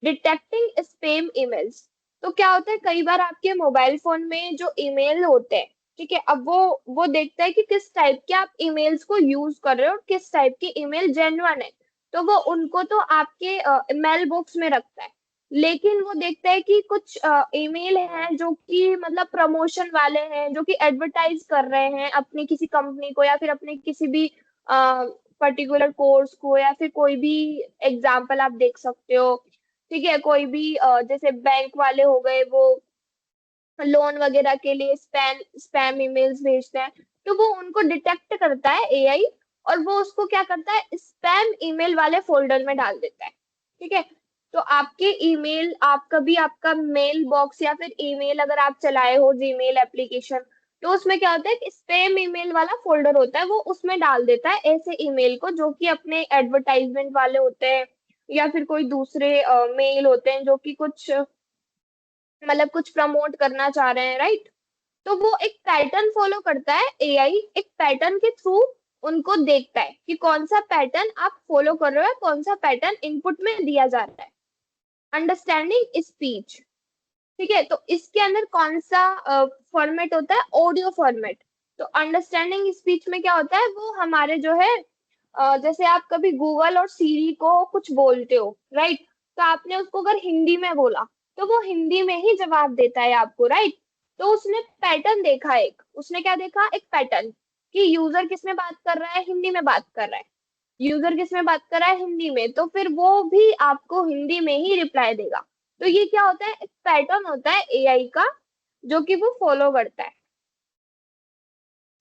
Detecting spam emails. तो क्या होता है, कई बार आपके मोबाइल फोन में जो ईमेल होते हैं, ठीक है, अब वो देखता है कि किस टाइप के आप ईमेल्स को यूज कर रहे हो, किस टाइप की ईमेल जेन्युइन है। तो वो उनको तो आपके मेल बॉक्स में रखता है, लेकिन वो देखता है कि कुछ ईमेल हैं जो कि मतलब प्रमोशन वाले हैं, जो कि एडवर्टाइज कर रहे हैं अपनी किसी कंपनी को या फिर अपने किसी भी पर्टिकुलर कोर्स को, या फिर कोई भी एग्जाम्पल आप देख सकते हो। ठीक है, कोई भी जैसे बैंक वाले हो गए, वो लोन वगैरह के लिए स्पैम ईमेल्स भेजते हैं। तो वो उनको डिटेक्ट करता है एआई, और वो उसको क्या करता है, स्पैम ईमेल वाले फोल्डर में डाल देता है। ठीक है, तो आपके ईमेल, आप कभी आपका मेल बॉक्स या फिर ईमेल अगर आप चलाए हो जीमेल एप्लीकेशन, तो उसमें क्या होता है कि स्पैम ईमेल वाला फोल्डर होता है, वो उसमें डाल देता है ऐसे ईमेल को जो कि अपने एडवर्टाइजमेंट वाले होते हैं, या फिर कोई दूसरे मेल होते हैं जो कि कुछ मतलब कुछ प्रमोट करना चाह रहे हैं, राइट। तो वो एक पैटर्न फॉलो करता है एआई, एक पैटर्न के थ्रू उनको देखता है कि कौन सा पैटर्न आप फॉलो कर रहे हो, कौन सा पैटर्न इनपुट में दिया जा रहा है। Understanding speech. ठीक है, तो इसके अंदर कौन सा फॉर्मेट होता है? Audio format. तो अंडरस्टैंडिंग स्पीच में क्या होता है, वो हमारे जो है जैसे आप कभी गूगल और सीरी को कुछ बोलते हो, राइट? तो आपने उसको अगर हिंदी में बोला तो वो हिंदी में ही जवाब देता है आपको, राइट? तो उसने पैटर्न देखा, एक उसने क्या देखा, एक पैटर्न, कि यूजर किस में बात कर रहा है, हिंदी में बात कर रहा है। यूजर किस में बात कर रहा है, हिंदी में, तो फिर वो भी आपको हिंदी में ही रिप्लाई देगा। तो ये क्या होता है, एक पैटर्न होता है एआई का, जो कि वो फॉलो करता है।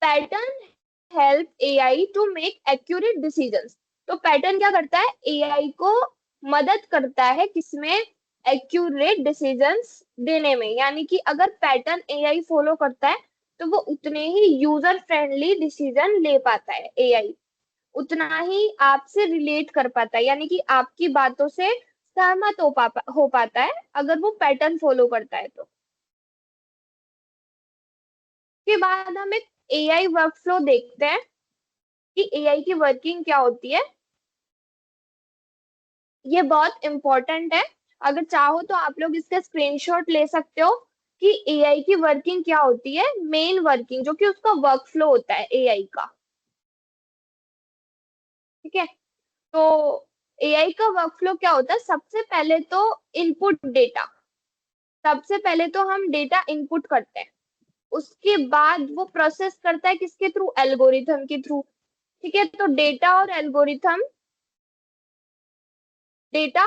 Pattern help AI to make accurate decisions. तो पैटर्न क्या करता है, एआई को मदद करता है किसमें, एक्यूरेट डिसीजंस देने में। यानी कि अगर पैटर्न एआई फॉलो करता है तो वो उतने ही यूजर फ्रेंडली डिसीजन ले पाता है एआई, उतना ही आपसे रिलेट कर पाता है, यानी कि आपकी बातों से सहमत हो पाता है अगर वो पैटर्न फॉलो करता है तो। के बाद हम एक एआई वर्कफ्लो देखते हैं कि एआई की वर्किंग क्या होती है। ये बहुत इंपॉर्टेंट है, अगर चाहो तो आप लोग इसका स्क्रीनशॉट ले सकते हो कि एआई की वर्किंग क्या होती है, मेन वर्किंग जो कि उसका वर्कफ्लो होता है एआई का। ठीक है, तो एआई का वर्कफ्लो क्या होता है, सबसे पहले तो इनपुट डेटा, सबसे पहले तो हम डेटा इनपुट करते हैं, उसके बाद वो प्रोसेस करता है किसके थ्रू, एल्गोरिथम के थ्रू। ठीक है, तो डेटा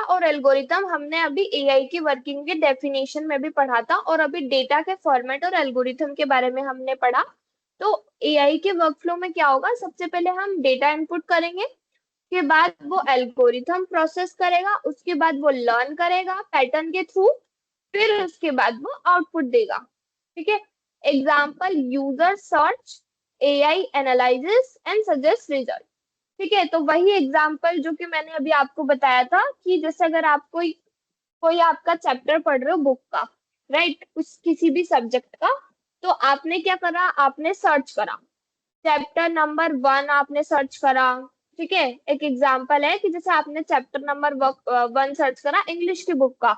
और एल्गोरिथम हमने अभी एआई की वर्किंग के डेफिनेशन में भी पढ़ा था, और अभी डेटा के फॉर्मेट और एल्गोरिथम के बारे में हमने पढ़ा। तो एआई के वर्कफ्लो में क्या होगा, सबसे पहले हम डेटा इनपुट करेंगे, उसके बाद वो एल्गोरिथम प्रोसेस करेगा, उसके बाद वो लर्न करेगा पैटर्न के थ्रू, फिर उसके बाद वो आउटपुट देगा। ठीक है, example user search, AI analyses and suggest result. ठीक है, तो वही एग्जाम्पल जो कि मैंने अभी आपको बताया था, कि जैसे अगर आप कोई कोई आपका चैप्टर पढ़ रहे हो बुक का, राइट, उस किसी भी सब्जेक्ट का, तो आपने क्या करा, आपने सर्च करा, चैप्टर नंबर 1 आपने सर्च करा। ठीक है, एक एग्जाम्पल है कि जैसे आपने चैप्टर नंबर 1 सर्च करा इंग्लिश की बुक का,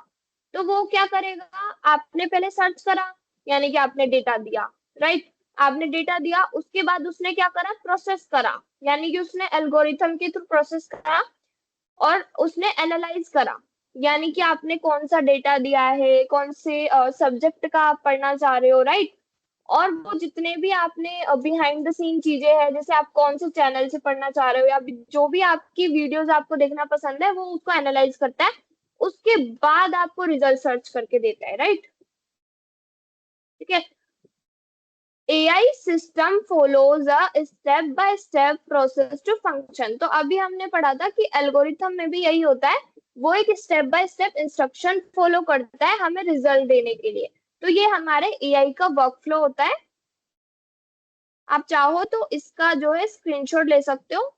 तो वो क्या करेगा, आपने पहले सर्च करा, यानी कि आपने डेटा दिया, राइट? आपने डेटा दिया, उसके बाद उसने क्या करा, प्रोसेस करा, यानी कि उसने एल्गोरिथम के थ्रू प्रोसेस करा, और उसने एनालाइज करा, यानी कि आपने कौन सा डेटा दिया है, कौन से सब्जेक्ट का आप पढ़ना चाह रहे हो, राइट? और वो जितने भी आपने बिहाइंड द सीन चीजें हैं, जैसे आप कौन से चैनल से पढ़ना चाह रहे हो, या जो भी आपकी वीडियोस आपको देखना पसंद है, वो उसको एनालाइज करता है, उसके बाद आपको रिजल्ट सर्च करके देता है, राइट? ठीक है, AI system follows a step by step process to function. तो अभी हमने पढ़ा था कि एल्गोरिथम में भी यही होता है, वो एक step by step instruction follow करता है हमें रिजल्ट देने के लिए। तो ये हमारे एआई का वर्कफ्लो होता है। आप चाहो तो इसका जो है स्क्रीनशॉट ले सकते हो।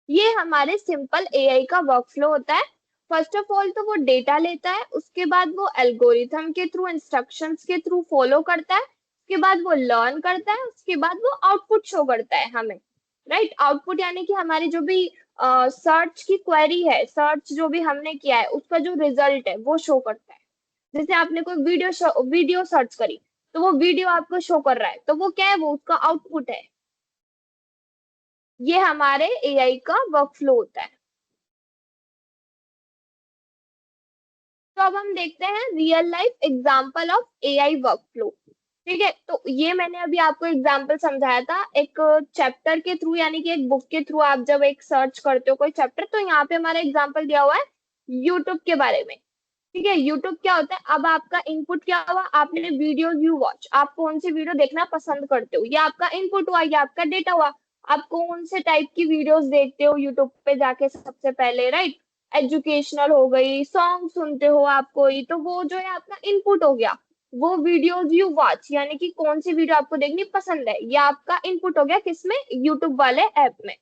ये हमारे सिंपल एआई का वर्कफ्लो होता है। फर्स्ट ऑफ ऑल तो वो डेटा लेता है, उसके बाद वो एल्गोरिथम के थ्रू, इंस्ट्रक्शंस के थ्रू फॉलो करता है, उसके बाद वो लर्न करता है, उसके बाद वो आउटपुट शो करता है हमें, राइट? आउटपुट यानी कि हमारी जो भी सर्च की क्वेरी है, सर्च जो भी हमने किया है, उसका जो रिजल्ट है वो शो करता है। जैसे आपने कोई वीडियो सर्च करी, तो वो वीडियो आपको शो कर रहा है, तो वो क्या है, वो उसका आउटपुट है। ये हमारे एआई का वर्कफ्लो होता है। तो अब हम देखते हैं real life example of AI workflow. ठीक है, तो ये मैंने अभी आपको एग्जांपल समझाया था एक चैप्टर के थ्रू, यानी कि एक बुक के थ्रू आप जब एक सर्च करते हो कोई चैप्टर, तो यहाँ पे हमारा एग्जांपल दिया हुआ है यूट्यूब के बारे में। ठीक है, यूट्यूब क्या होता है, अब आपका इनपुट क्या हुआ, आपने वीडियो व्यू वॉच, आप कौन सी वीडियो देखना पसंद करते हो, ये आपका इनपुट हुआ, ये आपका डेटा हुआ। आप कौन से टाइप की वीडियोस देखते हो यूट्यूब पे जाके सबसे पहले, राइट? एजुकेशनल हो गई, सॉन्ग सुनते हो आप कोई, तो वो जो है आपका इनपुट हो गया। वो वीडियोस यू वॉच, यानी कि कौन सी वीडियो आपको देखनी पसंद है, ये आपका इनपुट हो गया किसमें, यूट्यूब वाले ऐप में।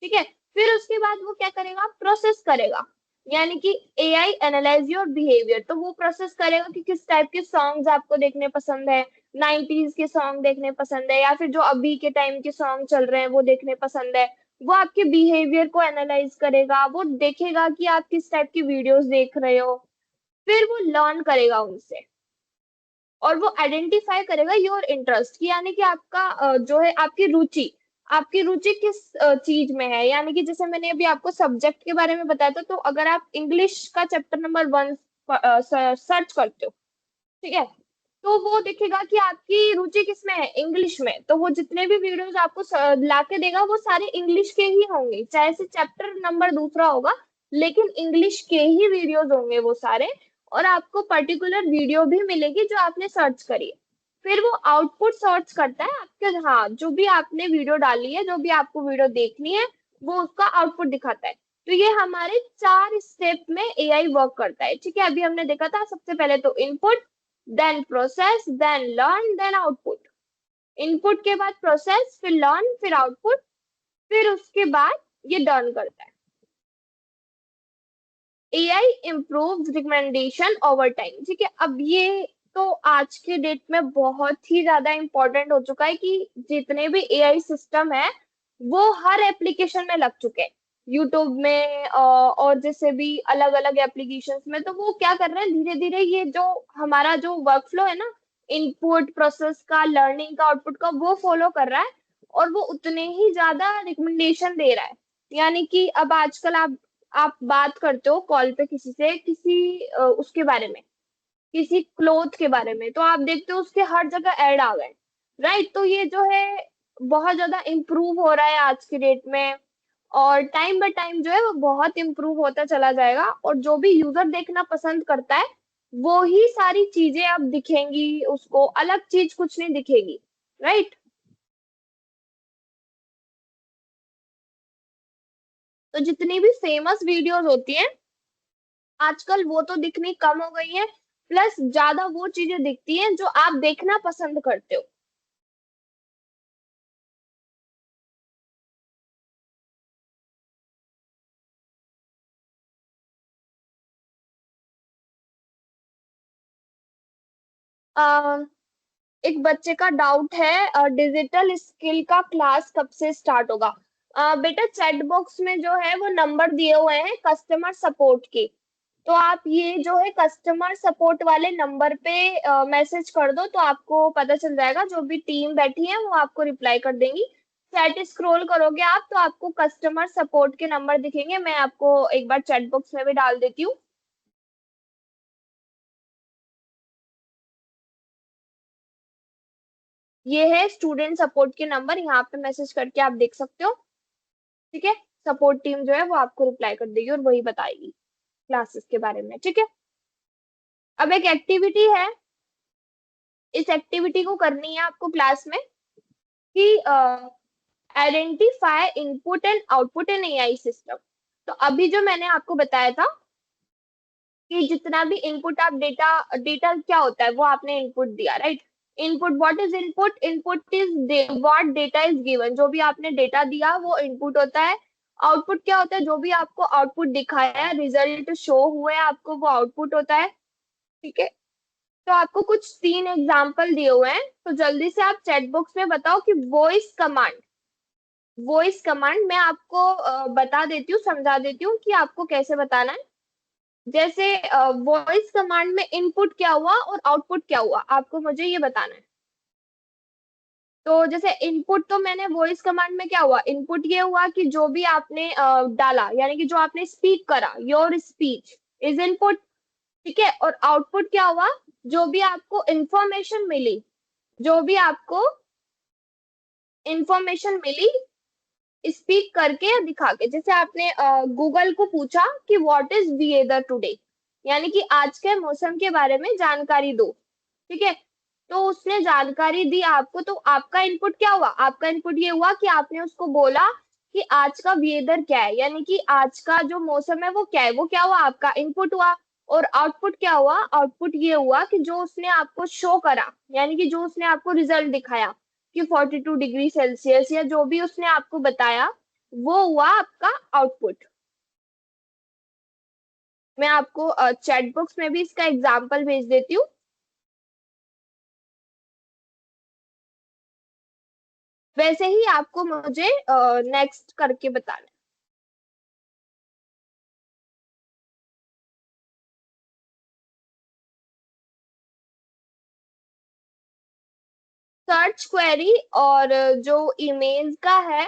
ठीक है, फिर उसके बाद वो क्या करेगा, प्रोसेस करेगा, यानी कि एआई एनालाइज योर बिहेवियर। तो वो प्रोसेस करेगा कि किस टाइप के सॉन्ग्स आपको देखने पसंद है, 90s के सॉन्ग देखने पसंद है, या फिर जो अभी के टाइम के सॉन्ग चल रहे हैं वो देखने पसंद है, वो आपके बिहेवियर को एनालाइज करेगा, वो देखेगा कि आप किस टाइप की वीडियोस देख रहे हो, फिर वो लर्न करेगा उनसे, और वो आइडेंटिफाई करेगा योर इंटरेस्ट की, यानी कि आपका जो है आपकी रुचि किस चीज में है। यानी कि जैसे मैंने अभी आपको सब्जेक्ट के बारे में बताया था, तो अगर आप इंग्लिश का चैप्टर नंबर 1 सर्च करते हो, ठीक है, तो वो देखेगा कि आपकी रुचि किसमें है, इंग्लिश में, तो वो जितने भी वीडियोस आपको लाके देगा वो सारे इंग्लिश के ही होंगे, चाहे से चैप्टर नंबर दूसरा होगा, लेकिन इंग्लिश के ही वीडियोस होंगे वो सारे। और आपको पर्टिकुलर वीडियो भी मिलेगी जो आपने सर्च करी है। फिर वो आउटपुट सर्च करता है आपके, हाँ, जो भी आपने वीडियो डाली है, जो भी आपको वीडियो देखनी है, वो उसका आउटपुट दिखाता है। तो ये हमारे 4 स्टेप में एआई वर्क करता है, ठीक है। अभी हमने देखा था सबसे पहले तो input, then process, then learn, then output. Input के बाद प्रोसेस, फिर लर्न, फिर आउटपुट, फिर उसके बाद ये डन करता है। AI improve recommendation over time, ठीक है। अब ये तो आज के डेट में बहुत ही ज्यादा इंपॉर्टेंट हो चुका है कि जितने भी एआई सिस्टम है वो हर एप्लीकेशन में लग चुके हैं, यूट्यूब में और जैसे भी अलग अलग एप्लीकेशंस में। तो वो क्या कर रहे हैं, धीरे धीरे ये जो हमारा जो वर्कफ्लो है ना, इनपुट प्रोसेस का, लर्निंग का, आउटपुट का, वो फॉलो कर रहा है, और वो उतने ही ज्यादा रिकमेंडेशन दे रहा है। यानी कि अब आजकल आप बात करते हो कॉल पे किसी से, किसी उसके बारे में, किसी क्लोथ के बारे में, तो आप देखते हो उसके हर जगह ऐड आ गए, राइट। तो ये जो है बहुत ज्यादा इम्प्रूव हो रहा है आज की डेट में, और टाइम बाय टाइम जो है वो बहुत इम्प्रूव होता चला जाएगा, और जो भी यूजर देखना पसंद करता है वो ही सारी चीजें अब दिखेंगी उसको, अलग चीज कुछ नहीं दिखेगी, राइट। तो जितनी भी फेमस वीडियोस होती हैं आजकल वो तो दिखनी कम हो गई है, प्लस ज्यादा वो चीजें दिखती हैं जो आप देखना पसंद करते हो। अ, एक बच्चे का डाउट है, डिजिटल स्किल का क्लास कब से स्टार्ट होगा। बेटा चैट बॉक्स में जो है वो नंबर दिए हुए हैं कस्टमर सपोर्ट के, तो आप ये जो है कस्टमर सपोर्ट वाले नंबर पे मैसेज कर दो, तो आपको पता चल जाएगा, जो भी टीम बैठी है वो आपको रिप्लाई कर देंगी। चैट स्क्रॉल करोगे आप तो आपको कस्टमर सपोर्ट के नंबर दिखेंगे, मैं आपको एक बार चैट बॉक्स में भी डाल देती हूँ। ये है स्टूडेंट सपोर्ट के नंबर, यहाँ पे मैसेज करके आप देख सकते हो, ठीक है। सपोर्ट टीम जो है वो आपको रिप्लाई कर देगी और वही बताएगी क्लासेस के बारे में, ठीक है। अब एक एक्टिविटी है, इस एक्टिविटी को करनी है आपको क्लास में, कि identify input and output in AI system. तो अभी जो मैंने आपको बताया था कि जितना भी इनपुट आप डेटा डेटा क्या होता है वो आपने इनपुट दिया, right. Input, what is input, input is what data is given, जो भी आपने डेटा दिया वो इनपुट होता है। आउटपुट क्या होता है, जो भी आपको आउटपुट दिखाया है, रिजल्ट शो हुए आपको, वो आउटपुट होता है, ठीक है। तो आपको कुछ 3 एग्जाम्पल दिए हुए हैं, तो जल्दी से आप चैट बॉक्स में बताओ कि वॉइस कमांड मैं आपको बता देती हूँ, समझा देती हूँ कि आपको कैसे बताना है। जैसे वॉइस कमांड में इनपुट क्या हुआ और आउटपुट क्या हुआ, आपको मुझे ये बताना है। तो जैसे इनपुट, तो मैंने वॉइस कमांड में क्या हुआ, इनपुट ये हुआ कि जो भी आपने डाला, यानी कि जो आपने स्पीक करा, योर स्पीच इज इनपुट, ठीक है। और आउटपुट क्या हुआ, जो भी आपको इंफॉर्मेशन मिली, जो भी आपको इंफॉर्मेशन मिली स्पीक करके या दिखा के। जैसे आपने गूगल को पूछा कि व्हाट इज वेदर टुडे, यानी कि आज के मौसम के बारे में जानकारी दो, ठीक है। तो उसने जानकारी दी आपको, तो आपका इनपुट क्या हुआ, आपका इनपुट ये हुआ कि आपने उसको बोला कि आज का वेदर क्या है, यानी कि आज का जो मौसम है वो क्या है, वो क्या हुआ, आपका इनपुट हुआ। और आउटपुट क्या हुआ, आउटपुट ये हुआ कि जो उसने आपको शो करा, यानी कि जो उसने आपको रिजल्ट दिखाया कि 42 डिग्री सेल्सियस, या जो भी उसने आपको बताया, वो हुआ आपका आउटपुट। मैं आपको चैट बॉक्स में भी इसका एग्जांपल भेज देती हूँ। वैसे ही आपको मुझे नेक्स्ट करके बताना है। सर्च क्वेरी और जो इमेज का है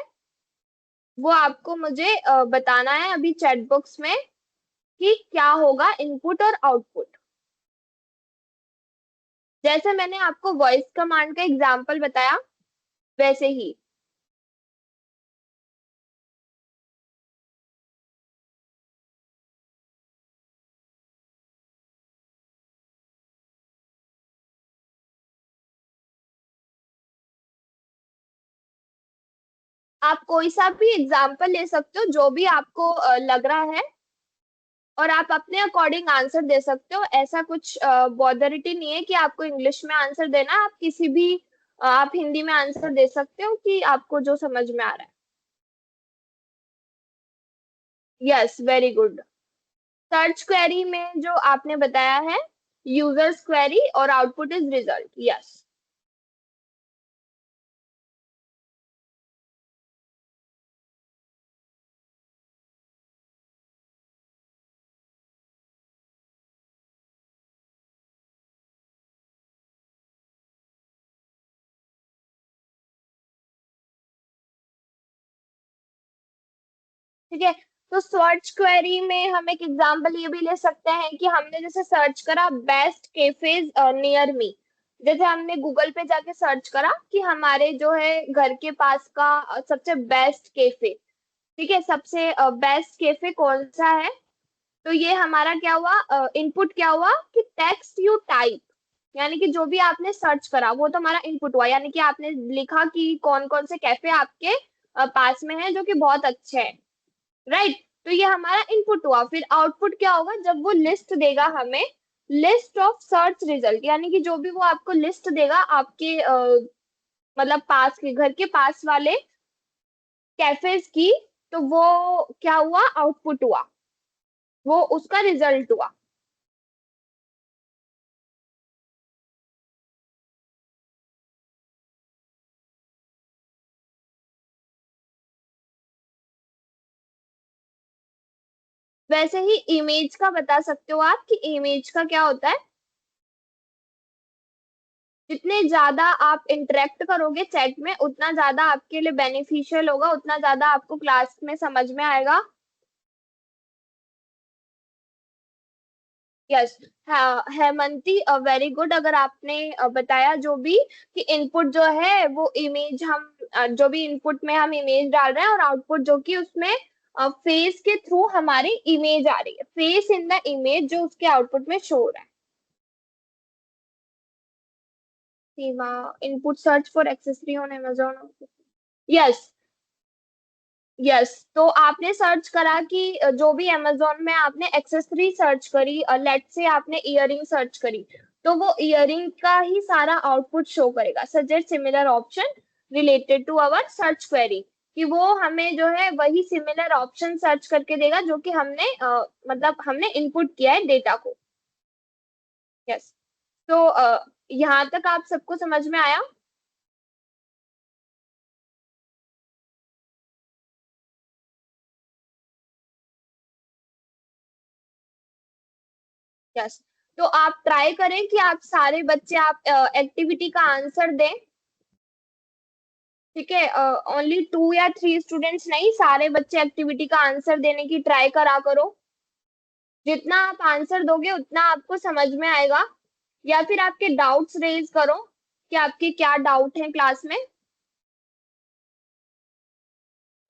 वो आपको मुझे बताना है अभी चैट बॉक्स में कि क्या होगा इनपुट और आउटपुट। जैसे मैंने आपको वॉइस कमांड का एग्जांपल बताया वैसे ही। आप कोई सा भी एग्जांपल ले सकते हो जो भी आपको लग रहा है, और आप अपने अकॉर्डिंग आंसर दे सकते हो। ऐसा कुछ बॉदरिटी नहीं है कि आपको इंग्लिश में आंसर देना है। आप किसी भी आप हिंदी में आंसर दे सकते हो कि आपको जो समझ में आ रहा है। Yes, very good. Search query में जो आपने बताया है यूजर्स क्वेरी और आउटपुट इज रिजल्ट। यस। ठीक है, तो सर्च क्वेरी में हम एक एग्जांपल ये भी ले सकते हैं कि हमने जैसे सर्च करा बेस्ट कैफेज नियर मी। जैसे हमने गूगल पे जाके सर्च करा कि हमारे जो है घर के पास का सबसे बेस्ट कैफे। ठीक है, सबसे बेस्ट कैफे कौन सा है। तो ये हमारा क्या हुआ, इनपुट क्या हुआ कि टेक्स्ट यू टाइप, यानी कि जो भी आपने सर्च करा वो तो हमारा इनपुट हुआ। यानी कि आपने लिखा कि कौन कौन से कैफे आपके पास में है जो कि बहुत अच्छे हैं। राइट, तो ये हमारा इनपुट हुआ। फिर आउटपुट क्या होगा जब वो लिस्ट देगा हमें, लिस्ट ऑफ सर्च रिजल्ट, यानी कि जो भी वो आपको लिस्ट देगा आपके मतलब पास के घर के पास वाले कैफेज की, तो वो क्या हुआ, आउटपुट हुआ, वो उसका रिजल्ट हुआ। वैसे ही इमेज का बता सकते हो आप कि इमेज का क्या होता है। जितने ज्यादा आप इंटरेक्ट करोगे चैट में उतना ज्यादा आपके लिए बेनिफिशियल होगा, उतना ज्यादा आपको क्लास में समझ में आएगा। Yes, Hemanti, very good. अगर आपने बताया जो भी कि इनपुट जो है वो इमेज हम जो भी इनपुट में हम इमेज डाल रहे हैं, और आउटपुट जो कि उसमें फेस के थ्रू हमारी इमेज आ रही है, फेस इन द इमेज जो उसके आउटपुट में शो हो रहा है। Seema, input search for accessory on Amazon. Yes, yes. तो आपने सर्च करा कि जो भी अमेजोन में आपने एक्सेसरी सर्च करी, लेट से आपने इयररिंग सर्च करी, तो वो इयररिंग का ही सारा आउटपुट शो करेगा। Suggest similar option related to our search query, कि वो हमें जो है वही सिमिलर ऑप्शन सर्च करके देगा जो कि हमने मतलब हमने इनपुट किया है डेटा को। यस। तो यहाँ तक आप सबको समझ में आया। यस, तो आप ट्राई करें कि आप सारे बच्चे आप एक्टिविटी का आंसर दें। ठीक है, ओनली 2 या 3 स्टूडेंट्स नहीं, सारे बच्चे एक्टिविटी का आंसर देने की ट्राई करा करो। जितना आप आंसर दोगे उतना आपको समझ में आएगा। या फिर आपके डाउट्स रेज करो कि आपके क्या डाउट हैं क्लास में,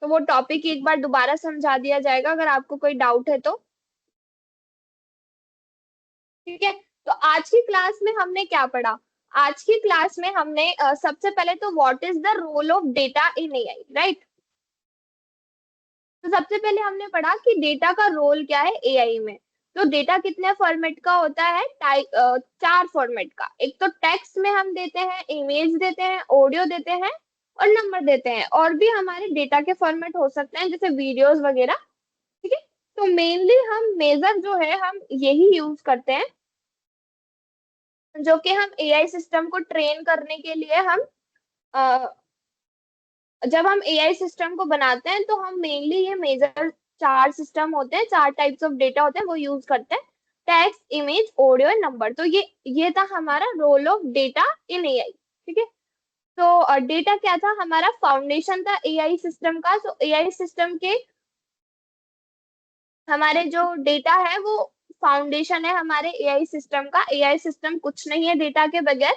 तो वो टॉपिक एक बार दोबारा समझा दिया जाएगा अगर आपको कोई डाउट है तो। ठीक है, तो आज की क्लास में हमने क्या पढ़ा। आज की क्लास में हमने सबसे पहले तो what is the role of data in AI, right. तो सबसे पहले हमने पढ़ा कि डेटा का रोल क्या है एआई में। तो डेटा कितने फॉर्मेट का होता है, 4 फॉर्मेट का। एक तो टेक्स्ट में हम देते हैं, इमेज देते हैं, ऑडियो देते हैं और नंबर देते हैं। और भी हमारे डेटा के फॉर्मेट हो सकते हैं जैसे वीडियोस वगैरह। ठीक है, तो मेनली हम मेजर जो है हम यही यूज करते हैं, जो कि हम एआई सिस्टम को ट्रेन करने के लिए हम जब हम एआई सिस्टम को बनाते हैं तो हम मेनली ये मेजर चार सिस्टम होते हैं, चार टाइप्स ऑफ डेटा होते हैं, वो यूज करते हैं। Text, image, audio and number. तो ये था हमारा role of data in AI. ठीक है। तो डेटा क्या था, हमारा फाउंडेशन था एआई सिस्टम का। तो एआई सिस्टम के हमारे जो डेटा है वो फाउंडेशन है हमारे एआई सिस्टम का। एआई सिस्टम कुछ नहीं है डेटा के बगैर।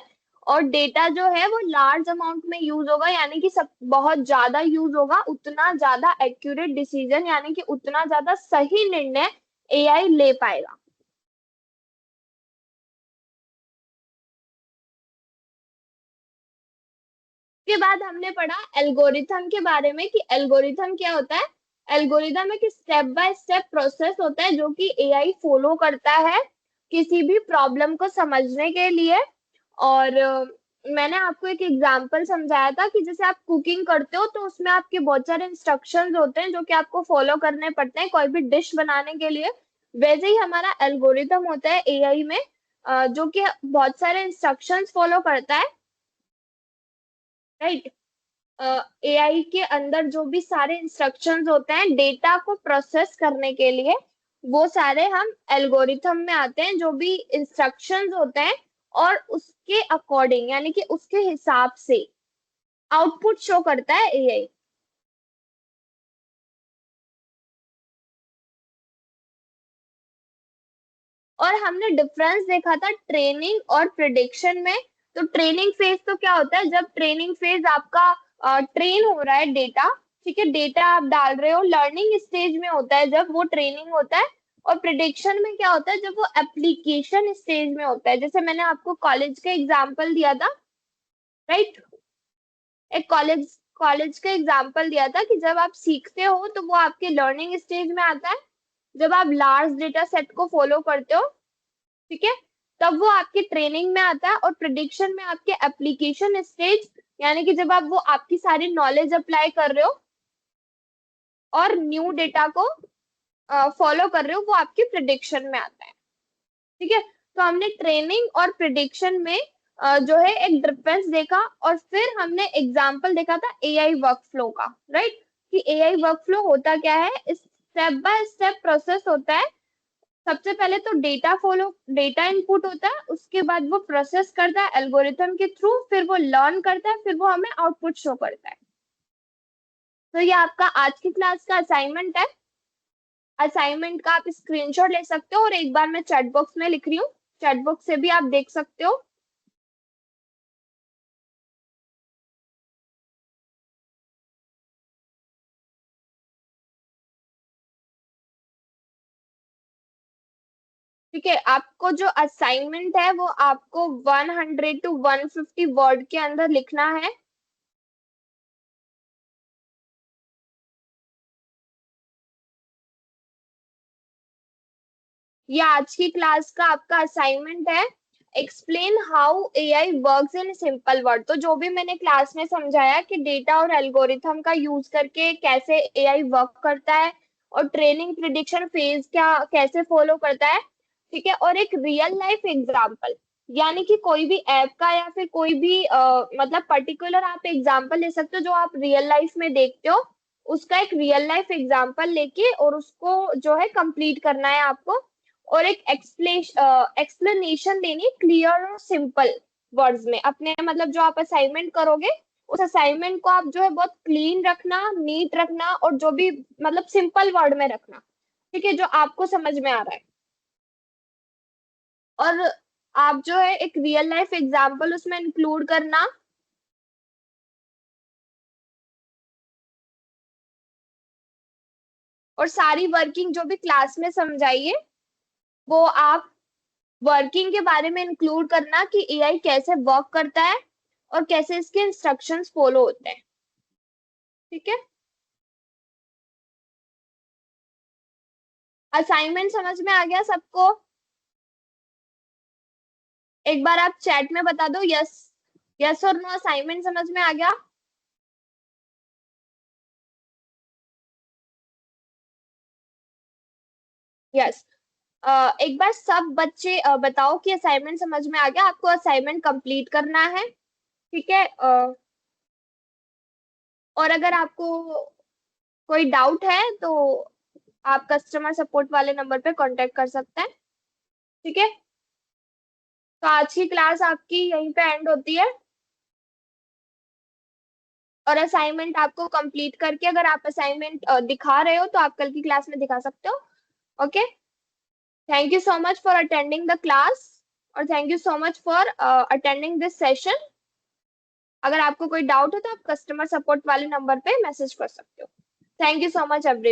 और डेटा जो है वो लार्ज अमाउंट में यूज होगा, यानी कि सब बहुत ज्यादा यूज होगा, उतना ज्यादा एक्यूरेट डिसीजन यानी कि उतना ज्यादा सही निर्णय एआई ले पाएगा। के बाद हमने पढ़ा एल्गोरिथम के बारे में कि एल्गोरिथम क्या होता है। एल्गोरिथम एक स्टेप बाय स्टेप प्रोसेस होता है जो कि एआई फॉलो करता है किसी भी प्रॉब्लम को समझने के लिए। और मैंने आपको एक एग्जांपल समझाया था कि जैसे आप कुकिंग करते हो तो उसमें आपके बहुत सारे इंस्ट्रक्शंस होते हैं जो कि आपको फॉलो करने पड़ते हैं कोई भी डिश बनाने के लिए। वैसे ही हमारा एल्गोरिथम होता है एआई में, जो कि बहुत सारे इंस्ट्रक्शंस फॉलो करता है। राइट। एआई के अंदर जो भी सारे इंस्ट्रक्शंस होते हैं डेटा को प्रोसेस करने के लिए, वो सारे हम एल्गोरिथम में आते हैं। जो भी इंस्ट्रक्शंस होते हैं और उसके अकॉर्डिंग यानी कि उसके हिसाब से आउटपुट शो करता है एआई। और हमने डिफरेंस देखा था ट्रेनिंग और प्रिडिक्शन में। तो ट्रेनिंग फेज तो क्या होता है, जब ट्रेनिंग फेज आपका ट्रेन हो रहा है डेटा, ठीक है, डेटा आप डाल रहे हो, लर्निंग स्टेज में होता है जब वो ट्रेनिंग होता है। और प्रिडिक्शन में क्या होता है, जब वो एप्लीकेशन स्टेज में होता है। जैसे मैंने आपको कॉलेज का एग्जांपल दिया था। राइट। एक कॉलेज कॉलेज का एग्जांपल दिया था कि जब आप सीखते हो तो वो आपके लर्निंग स्टेज में आता है। जब आप लार्ज डेटा सेट को फॉलो करते हो, ठीक है, तब वो आपकी ट्रेनिंग में आता है। और प्रिडिक्शन में आपके एप्लीकेशन स्टेज, यानी कि जब आप वो आपकी सारी नॉलेज अप्लाई कर रहे हो और न्यू डेटा को फॉलो कर रहे हो, वो आपकी प्रिडिक्शन में आता है। ठीक है। तो हमने ट्रेनिंग और प्रिडिक्शन में जो है एक डिफरेंस देखा। और फिर हमने एग्जांपल देखा था एआई वर्कफ्लो का। राइट। कि एआई वर्कफ्लो होता क्या है, स्टेप बाय स्टेप प्रोसेस होता है। सबसे पहले तो डेटा इनपुट होता है, उसके बाद वो प्रोसेस करता है एल्गोरिथम के थ्रू, फिर वो लर्न करता है, फिर वो हमें आउटपुट शो करता है। तो ये आपका आज की क्लास का असाइनमेंट है। असाइनमेंट का आप स्क्रीनशॉट ले सकते हो और एक बार मैं चैट बॉक्स में लिख रही हूँ, चैट बॉक्स से भी आप देख सकते हो। ठीक है। आपको जो असाइनमेंट है वो आपको 100 to 150 वर्ड के अंदर लिखना है। ये आज की क्लास का आपका असाइनमेंट है। Explain how AI works in simple word. तो जो भी मैंने क्लास में समझाया कि डेटा और एल्गोरिथम का यूज करके कैसे एआई वर्क करता है और ट्रेनिंग प्रिडिक्शन फेज क्या कैसे फॉलो करता है। ठीक है। और एक रियल लाइफ एग्जांपल, यानी कि कोई भी ऐप का या फिर कोई भी मतलब पर्टिकुलर आप एग्जांपल ले सकते हो जो आप रियल लाइफ में देखते हो। उसका एक रियल लाइफ एग्जांपल लेके और उसको जो है कंप्लीट करना है आपको। और एक एक्सप्लेनेशन देनी क्लियर और सिंपल वर्ड्स में अपने, मतलब जो आप असाइनमेंट करोगे उस असाइनमेंट को आप जो है बहुत क्लीन रखना, नीट रखना और जो भी मतलब सिंपल वर्ड में रखना। ठीक है, जो आपको समझ में आ रहा है। और आप जो है एक रियल लाइफ एग्जांपल उसमें इंक्लूड करना। और सारी वर्किंग जो भी क्लास में समझाइए वो आप वर्किंग के बारे में इंक्लूड करना कि एआई कैसे वर्क करता है और कैसे इसके इंस्ट्रक्शंस फॉलो होते हैं। ठीक है। असाइनमेंट समझ में आ गया सबको? एक बार आप चैट में बता दो यस, यस और नो, असाइनमेंट समझ में आ गया? यस। एक बार सब बच्चे बताओ कि असाइनमेंट समझ में आ गया, आपको असाइनमेंट कंप्लीट करना है। ठीक है। और अगर आपको कोई डाउट है तो आप कस्टमर सपोर्ट वाले नंबर पे कांटेक्ट कर सकते हैं। ठीक है, तो आज की क्लास आपकी यहीं पे एंड होती है। और असाइनमेंट आपको कंप्लीट करके, अगर आप असाइनमेंट दिखा रहे हो तो आप कल की क्लास में दिखा सकते हो। Okay, thank you so much for attending the class, और thank you so much for attending this session. अगर आपको कोई डाउट है तो आप कस्टमर सपोर्ट वाले नंबर पे मैसेज कर सकते हो। Thank you so much every